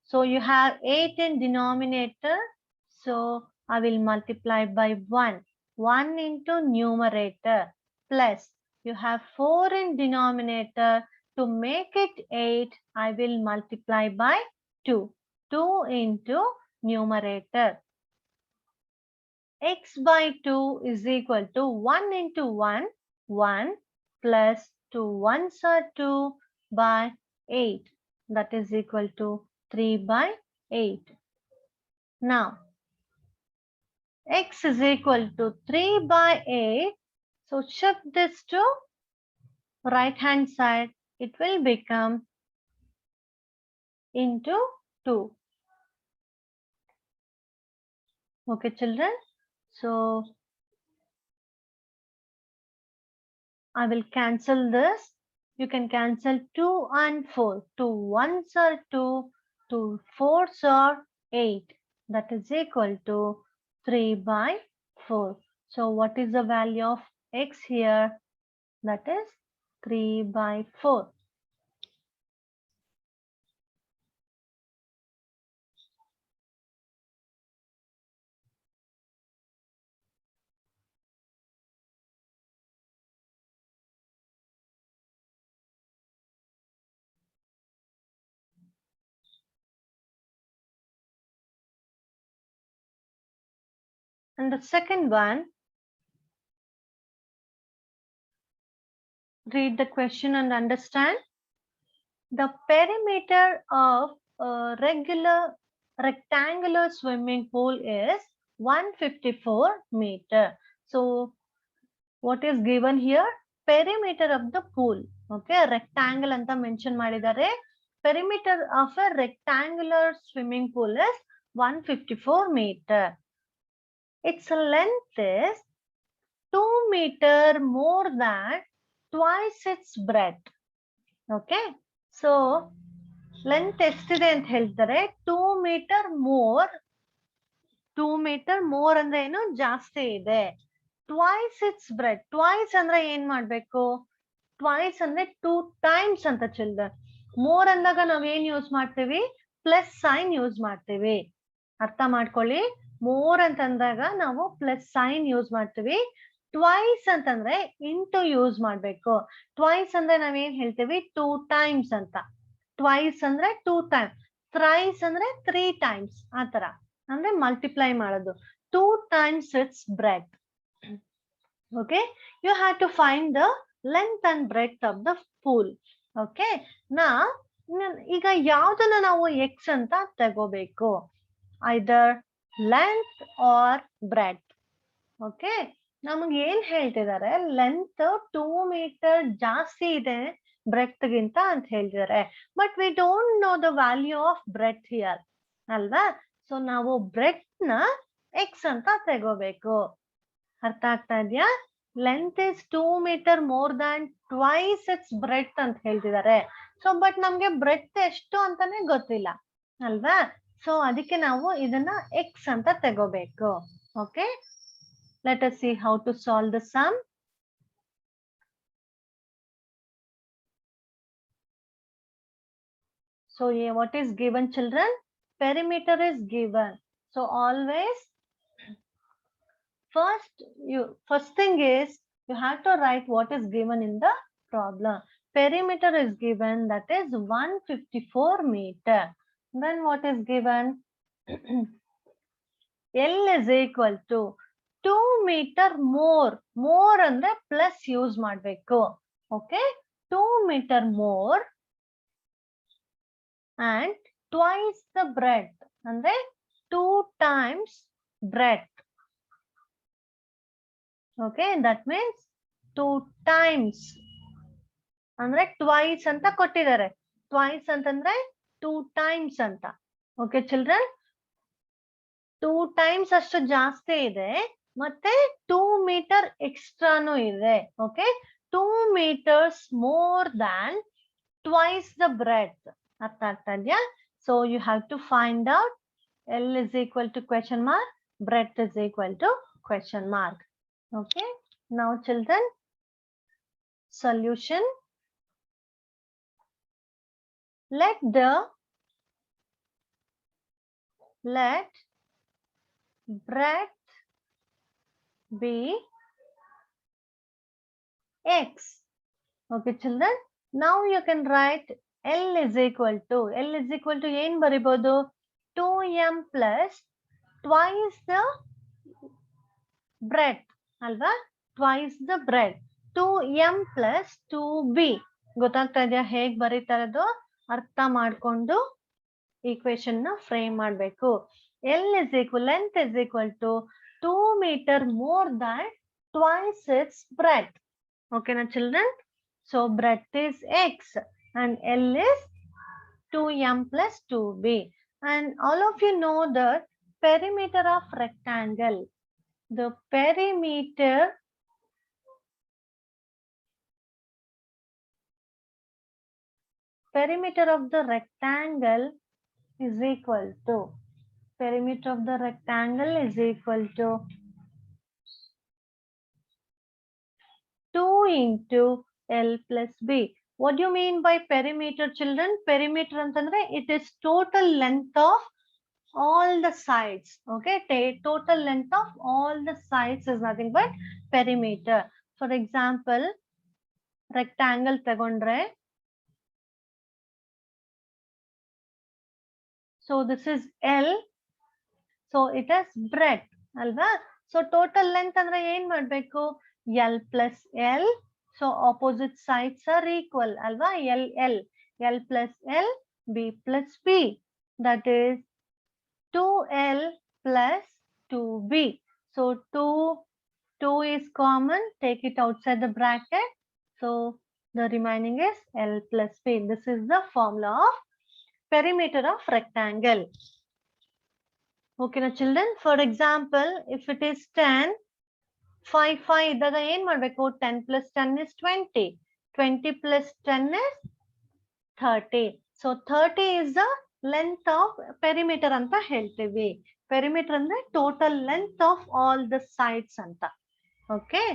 A: So you have 8 in denominator. So I will multiply by 1. 1 into numerator plus you have 4 in denominator. To make it 8, I will multiply by 2. 2 into numerator. X/2 is equal to 1 into 1, 1 plus 2 1s are 2 by 8. That is equal to 3/8. Now, x is equal to 3/8. So shift this to right hand side. It will become into 2. Okay, children. So I will cancel this. You can cancel 2 and 4. 2 1s are 2. 2 4s are 8. That is equal to 3/4. So what is the value of x here? That is 3/4. And the second one, read the question and understand. The perimeter of a regular rectangular swimming pool is 154 meter. So what is given here? Perimeter of the pool. Okay, rectangle anta mention ಮಾಡಿದ್ದಾರೆ. Perimeter of a rectangular swimming pool is 154 meter. Its length is 2 meter more than twice its breadth. Okay, so length ಎಷ್ಟಿದೆ ಅಂತ ಹೇಳ್ತಾರೆ 2 metre more. 2 metre more ಅಂದ್ರೆ ಏನು ಜಾಸ್ತಿ ಇದೆ. Twice it's bread. Twice ಅಂದ್ರೆ ಏನ್ ಮಾಡ್ಬೇಕು? ಟ್ವೈಸ್ ಅಂದ್ರೆ 2 ಟೈಮ್ಸ್ ಅಂತ ಚಿಲ್ಡ್ರನ್. ಮೋರ್ ಅಂದಾಗ ನಾವ್ ಏನ್ ಯೂಸ್ ಮಾಡ್ತೀವಿ? ಪ್ಲಸ್ ಸೈನ್ ಯೂಸ್ ಮಾಡ್ತೀವಿ. ಅರ್ಥ ಮಾಡ್ಕೊಳ್ಳಿ. ಮೋರ್ ಅಂತಂದಾಗ ನಾವು ಪ್ಲಸ್ ಸೈನ್ ಯೂಸ್ ಮಾಡ್ತೀವಿ. ಟ್ವೈಸ್ ಅಂತಂದ್ರೆ ಇಂಟು ಯೂಸ್ ಮಾಡ್ಬೇಕು. ಟ್ವೈಸ್ ಅಂದ್ರೆ ನಾವೇನ್ ಹೇಳ್ತೀವಿ? 2 ಟೈಮ್ಸ್ ಅಂತ. ಟ್ವೈಸ್ ಅಂದ್ರೆ 2 ಟೈಮ್ಸ್. ಥ್ರೈಸ್ ಅಂದ್ರೆ 3 ಟೈಮ್ಸ್. ಆತರ ಅಂದ್ರೆ ಮಲ್ಟಿಪ್ಲೈ ಮಾಡೋದು. 2 times its breadth. Okay, you have to find the length and breadth of the pool. Okay, ಈಗ ಯಾವ್ದನ್ನ ನಾವು ಎಕ್ಸ್ ಅಂತ ತಗೋಬೇಕು? Either length or breadth. Okay, ನಮ್ಗೆ ಏನ್ ಹೇಳ್ತಿದ್ದಾರೆ? ಲೆಂತ್ 2 ಮೀಟರ್ ಜಾಸ್ತಿ ಇದೆ ಬ್ರೆಡ್ತ್ ಗಿಂತ ಅಂತ ಹೇಳ್ತಿದ್ದಾರೆ. But we don't know the value of breadth here ಅಲ್ವಾ? ಸೊ ನಾವು ಬ್ರೆಡ್ತ್ ನ ಎಕ್ಸ್ ಅಂತ ತಗೋಬೇಕು. ಅರ್ಥ ಆಗ್ತಾ ಇದೆಯಾ? Length is 2 metre more than twice its breadth ಅಂತ ಹೇಳ್ತಿದ್ದಾರೆ. ಸೊ ಬಟ್ ನಮ್ಗೆ ಬ್ರೆಡ್ತ್ ಎಷ್ಟು ಅಂತಾನೆ ಗೊತ್ತಿಲ್ಲ ಅಲ್ವಾ? ಸೊ ಅದಕ್ಕೆ ನಾವು ಇದನ್ನ ಎಕ್ಸ್ ಅಂತ ತಗೋಬೇಕು. Okay, let us see how to solve the sum. So what is given, children? Perimeter is given. So always first thing is you have to write what is given in the problem. Perimeter is given, that is 154 meter. Then what is given? L is equal to 2 meter more. More andre plus use ಮಾಡಬೇಕು. Okay, 2 meter more and twice the breadth ಅಂದ್ರೆ 2 times breadth. Okay, that means 2 times ಅಂದ್ರೆ twice ಅಂತ ಕೊಟ್ಟಿದ್ದಾರೆ. Twice ಅಂತಂದ್ರೆ 2 times ಅಂತ. Okay children, 2 times ಅಷ್ಟು ಜಾಸ್ತಿ ಇದೆ ಮತ್ತೆ 2 ಮೀಟರ್ ಎಕ್ಸ್ಟ್ರಾನು ಇದೆ. Okay, 2 meters more than twice the breadth. ಅರ್ಥ ಆಗ್ತಾ ಇದೆಯಾ? So you have to find out L is equal to question mark, breadth is equal to question mark. Okay, now children, solution. Let breadth be x. Okay children, now you can write L is equal to ಏನ್ ಬರಿಬಹುದು? 2m plus twice the breadth ಅಲ್ವಾ? twice the breadth. 2m plus 2b. ಗೊತ್ತಾಗ್ತಾ ಇದೆಯಾ ಹೇಗ್ ಬರೀತಾ ಇರೋದು? ಅರ್ಥ ಮಾಡ್ಕೊಂಡು equation ನ ಫ್ರೇಮ್ ಮಾಡಬೇಕು. L is equal, length is equal to 2 meter more than twice its breadth. Okay na children? So breadth is x and L is 2m plus 2b. And all of you know the perimeter of rectangle. The perimeter of the rectangle is equal to 2 into L plus B. What do you mean by perimeter children? Perimeter antandre it is total length of all the sides. Okay, total length of all the sides is nothing but perimeter. For example, rectangle ತಗೊಂಡ್ರೆ, so this is L, so it has breadth ಅಲ್ವಾ? So total length ಅಂದ್ರೆ ಏನ್ ಮಾಡ್ಬೇಕು? L plus L. So opposite sides are equal alva. L plus L, B plus B. That is 2L plus 2B. So 2 is common. Take it outside the bracket. So the remaining is L plus B. This is the formula of perimeter of rectangle. Okay na children. For example, if it is 10, 5 ಇದ್ದಾಗ ಏನ್ ಮಾಡ್ಬೇಕು? 10 plus 10 is 20. 20 plus 10 is 30. So 30 is the length of perimeter ಅಂತ ಹೇಳ್ತೀವಿ. Perimeter ಅಂದ್ರೆ total length of all the sides ಅಂತ. Okay.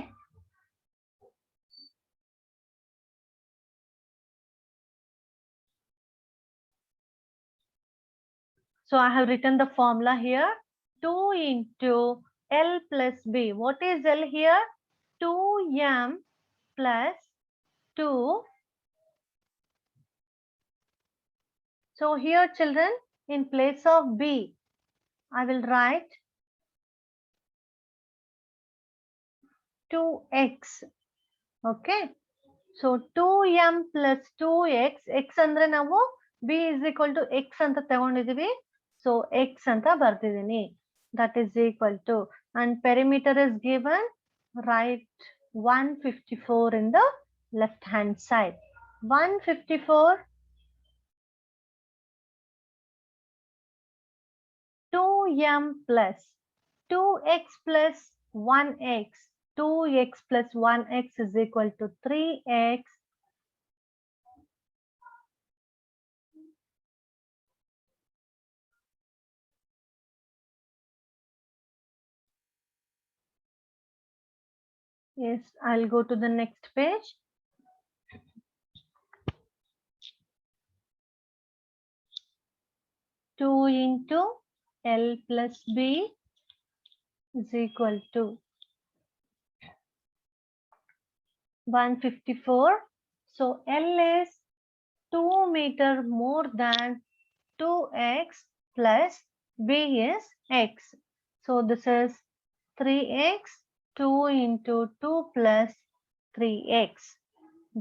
A: So I have written the formula here. 2 into L plus B. What is L here? 2m plus 2. So here children, in place of B, I will write 2x. Okay. So 2m plus 2x. X andre navu B is equal to x anta ತಗೊಂಡಿದೀವಿ. So x anta ಬರ್ತಿದೀನಿ. That is equal to, and perimeter is given, write 154 in the left hand side. 154 2m plus 2x plus 1x. 2x plus 1x is equal to 3x. Yes, I'll go to the next page. Two into L plus B is equal to 154. So L is 2 meter more than 2x plus B is x. So this is 3x, 2 into 2 plus 3x.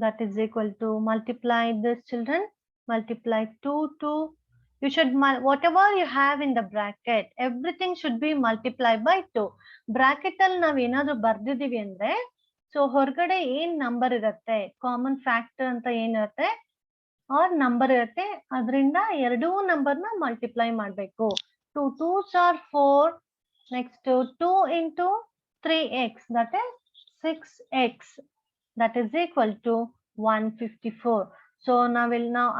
A: That is equal to, multiply this children, multiply 2, 2. You should, whatever you have in the bracket, everything should be multiplied by 2. Bracket ಅಲ್ಲಿ ನಾವು ಏನಾದರೂ ಬರ್ದಿದೀವಿ ಅಂದ್ರೆ, so ಹೊರಗಡೆ ಏನ್ number ಇರುತ್ತೆ, common factor ಅಂತ ಏನಿರುತ್ತೆ R number ಇರುತ್ತೆ, ಅದರಿಂದ ಎರಡೂ ನಂಬರ್ನ ಮಲ್ಟಿಪ್ಲೈ ಮಾಡಬೇಕು. 2 2s are 4. Next 2 into 3x, that is 6x. That is equal to 154. So now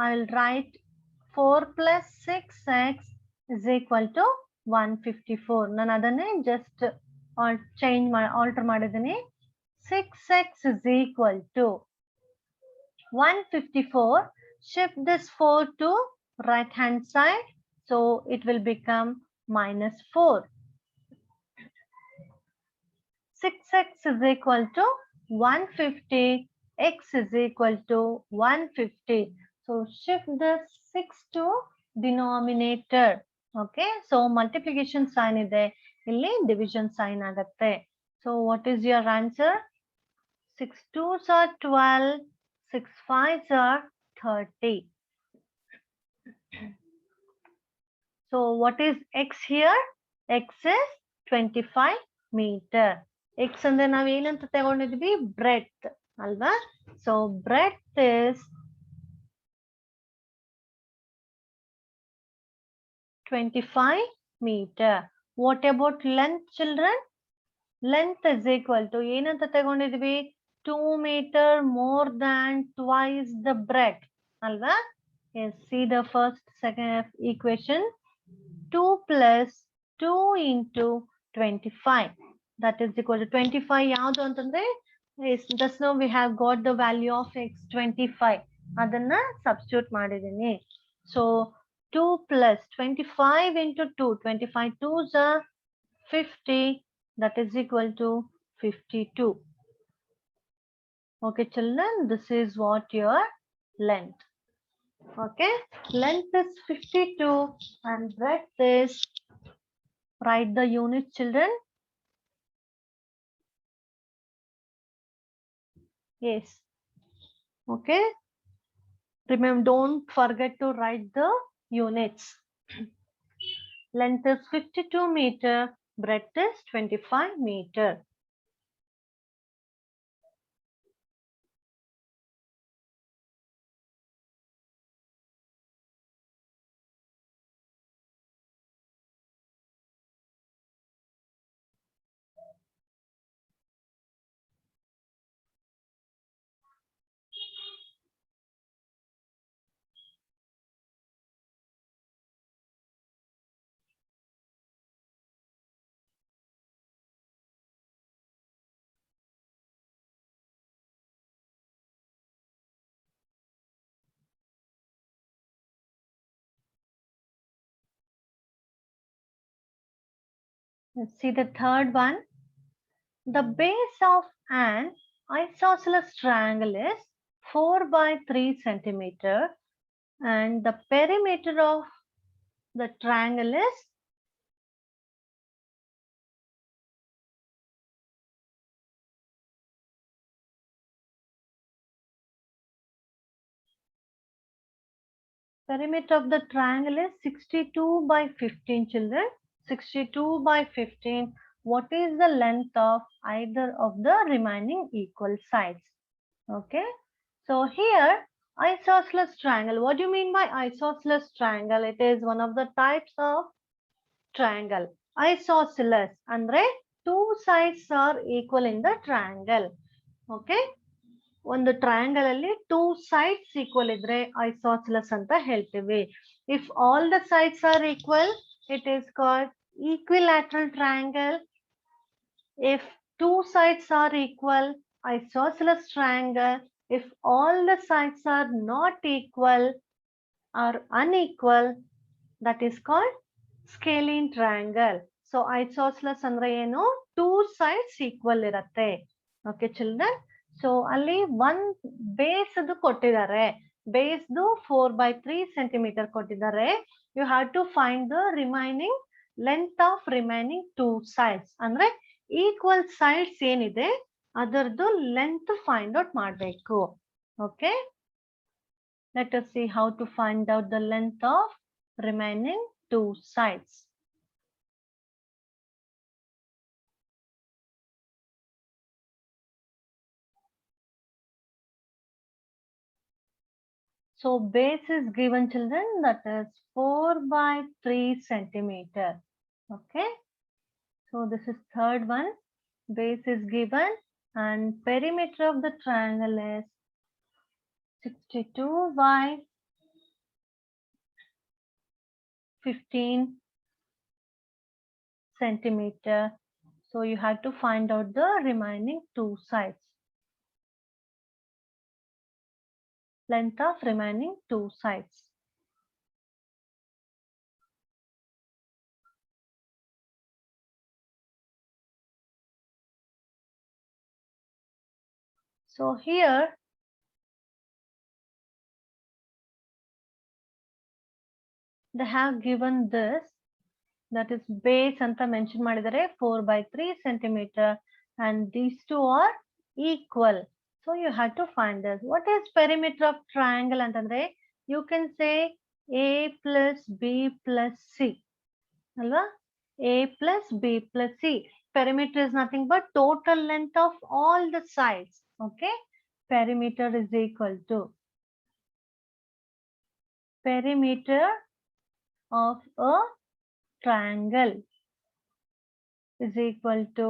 A: I will write 4 plus 6x is equal to 154. ನಾನು ಅದನ್ನೇ just alter ಮಾಡಿದ್ದೀನಿ. 6x is equal to 154. Shift this 4 to right hand side. So it will become -4. 6x is equal to 150. X is equal to 150. So shift the 6 to denominator. Okay. So multiplication sign ide. Illi division sign agatte. So what is your answer? 6 2s are 12. 6 5s are 30. So what is x here? X is 25 meter. X ಅಂದ್ರೆ ನಾವು ಏನಂತ ತಗೊಂಡಿದ್ವಿ? Breadth ಅಲ್ವಾ? So breadth is 25 meter. What about length children? Length is equal to, ಏನಂತ ತಗೊಂಡಿದ್ವಿ? 2 meter more than twice the breadth ಅಲ್ವಾ? Yes, see the first second equation. 2 plus 2 into 25. That is equal to 25. ಯಾವುದು ಅಂತಂದ್ರೆ, just now we have got the value of x 25. ಅದನ್ನ substitute ಮಾಡಿದ್ದೀನಿ. So 2 plus 25 into 2. 25 2s are 50. That is equal to 52. Okay children, this is what your length. Okay, length is 52 and breadth is, write the unit children. Yes. Okay. Remember, don't forget to write the units. Length is 52 meter, breadth is 25 meter. Let's see the third one. The base of an isosceles triangle is 4 by 3 centimeter and the perimeter of the triangle is perimeter of the triangle is 62 by 15 children. 62 by 15. What is the length of either of the remaining equal sides? Okay. So here isosceles triangle. What do you mean by isosceles triangle? It is one of the types of triangle. Isosceles andre two sides are equal in the triangle. Okay. ಒಂದು triangle ಅಲ್ಲಿ two sides equal ಇದ್ರೆ isosceles ಅಂತ ಹೇಳ್ತೀವಿ. If all the sides are equal it is called equilateral triangle. If two sides are equal isosceles triangle. If all the sides are not equal or unequal, that is called scalene triangle. So isosceles ಅಂದ್ರೆ ಏನು, two sides equal ಇರತ್ತೆ. Okay children. So ಅಲ್ಲಿ one base ಅದು ಕೊಟ್ಟಿದ್ದಾರೆ, ಬೇಸ್ದು 4/3 centimetre ಕೊಟ್ಟಿದ್ದಾರೆ. You have to find the remaining length of remaining two sides. ಅಂದ್ರೆ equal sides ಏನಿದೆ ಅದರದ್ದು ಲೆಂತ್ ಫೈಂಡ್ ಔಟ್ ಮಾಡಬೇಕು. Okay, let us see how to find out the length of remaining two sides. So base is given children, that is 4/3 centimeter. Okay. So this is third one. Base is given and perimeter of the triangle is 62 by 15 centimeter. So you have to find out the remaining two sides. Length of remaining two sides. So here they have given this, that is base anta mention madidare 4/3 centimeter and these two are equal. So you have to find this. What is perimeter of triangle antandre? You can say A plus B plus C. Alva? A plus B plus C. Perimeter is nothing but total length of all the sides. Okay. Perimeter is equal to perimeter of a triangle is equal to,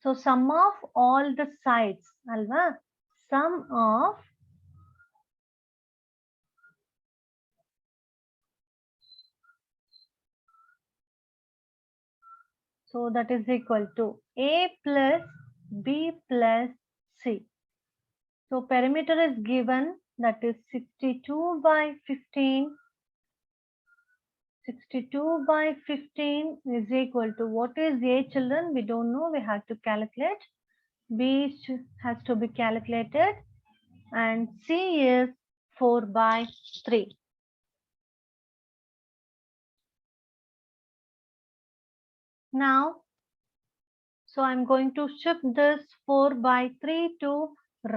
A: so sum of all the sides, alva, sum of so that is equal to A plus B plus C. So perimeter is given, that is 62 by 15. 62 by 15 is equal to, what is A children? We don't know, we have to calculate. B has to be calculated and C is 4/3. Now, so I'm going to shift this 4/3 to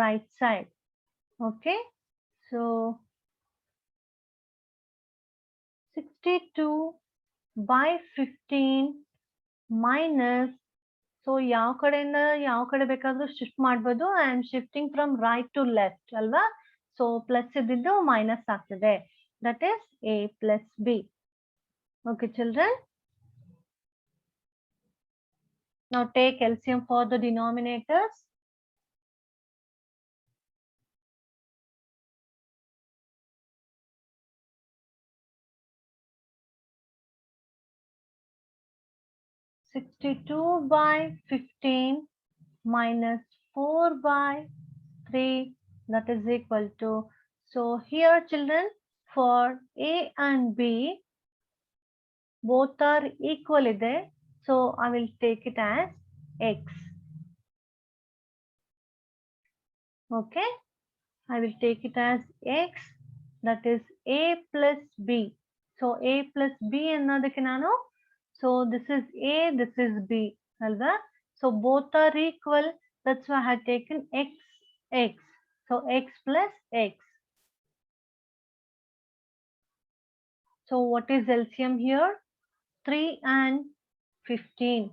A: right side. Okay, so 62 by 15 minus, so ಯಾವ ಕಡೆಯಿಂದ ಯಾವ ಕಡೆ ಬೇಕಾದ್ರೂ shift ಮಾಡಬಹುದು. I am shifting from right to left ಅಲ್ವಾ. So plus ಇದ್ದಿದ್ದು minus ಆಗ್ತದೆ, that is A plus B. Okay children, now take LCM for the denominators. (62 by 15 minus 4/3), that is equal to, so here children, for A and B both are equal ide, So I will take it as x. Okay, I will take it as x, that is a plus b. So a plus b annadukku nanu. So this is a, this is b, alva. So both are equal. That's why I had taken x, x. So x plus x. So what is LCM here? 3 and 15.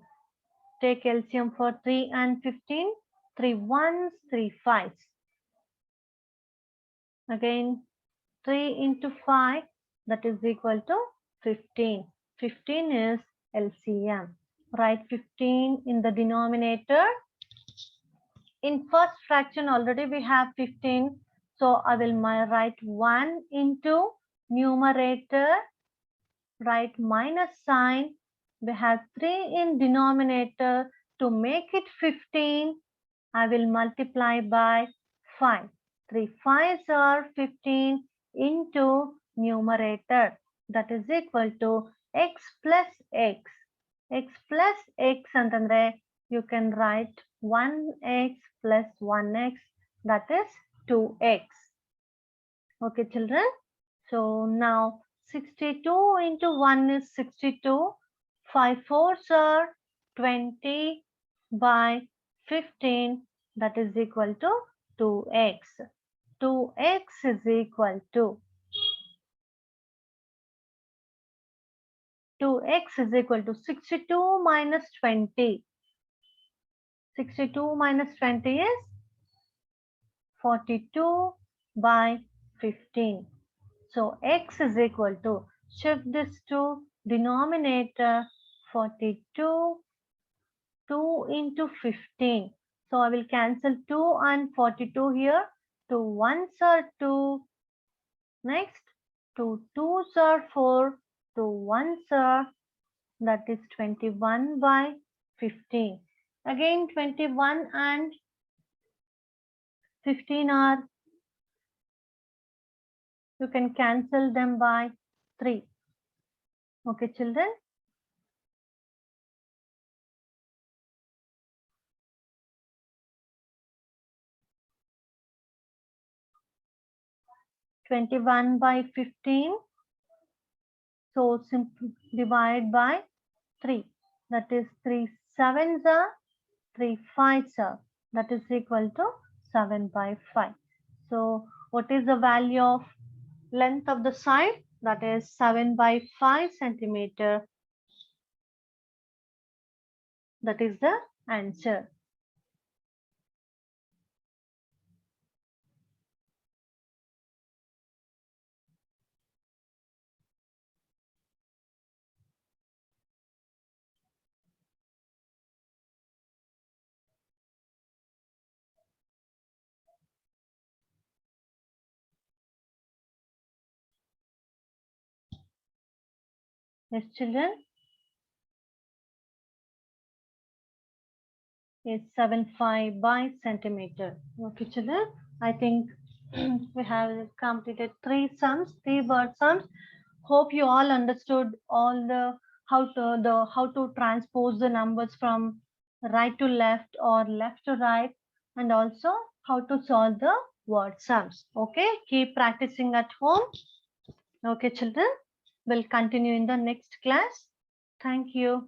A: Take LCM for 3 and 15. 3 ones, 3 fives. Again, 3 into 5, that is equal to 15. 15 is LCM. Write 15 in the denominator. In first fraction already we have 15. So I will write 1 into numerator. Write minus sign. We have 3 in denominator. To make it 15, I will multiply by 5. 3 5s are 15 into numerator. That is equal to x plus x. X plus x antandre you can write 1x plus 1x, that is 2x. Okay, children. So now 62 into 1 is 62. 5 4s are 20 by 15, that is equal to 2x. 2x is equal to 62 minus 20. 62 minus 20 is 42 by 15. So x is equal to, shift this to denominator, 42, 2 into 15. So I will cancel 2 and 42 here. 2 ones are 2. Next, 2 twos are 4. 2 ones are, that is 21 by 15. Again 21 and 15 are, you can cancel them by 3. Okay, children. (21 by 15). So simply divide by 3. That is 3 sevens are, 3 fives are. That is equal to 7 by 5. So what is the value of length of the side? That is 7 by 5 centimeter. That is the answer. Yes, children. Is 75 by centimeter. Okay, children. I think we have completed 3 sums, 3 word sums. Hope you all understood all the how to transpose the numbers from right to left or left to right, and also how to solve the word sums. Okay, keep practicing at home. Okay, children. We'll continue in the next class. Thank you.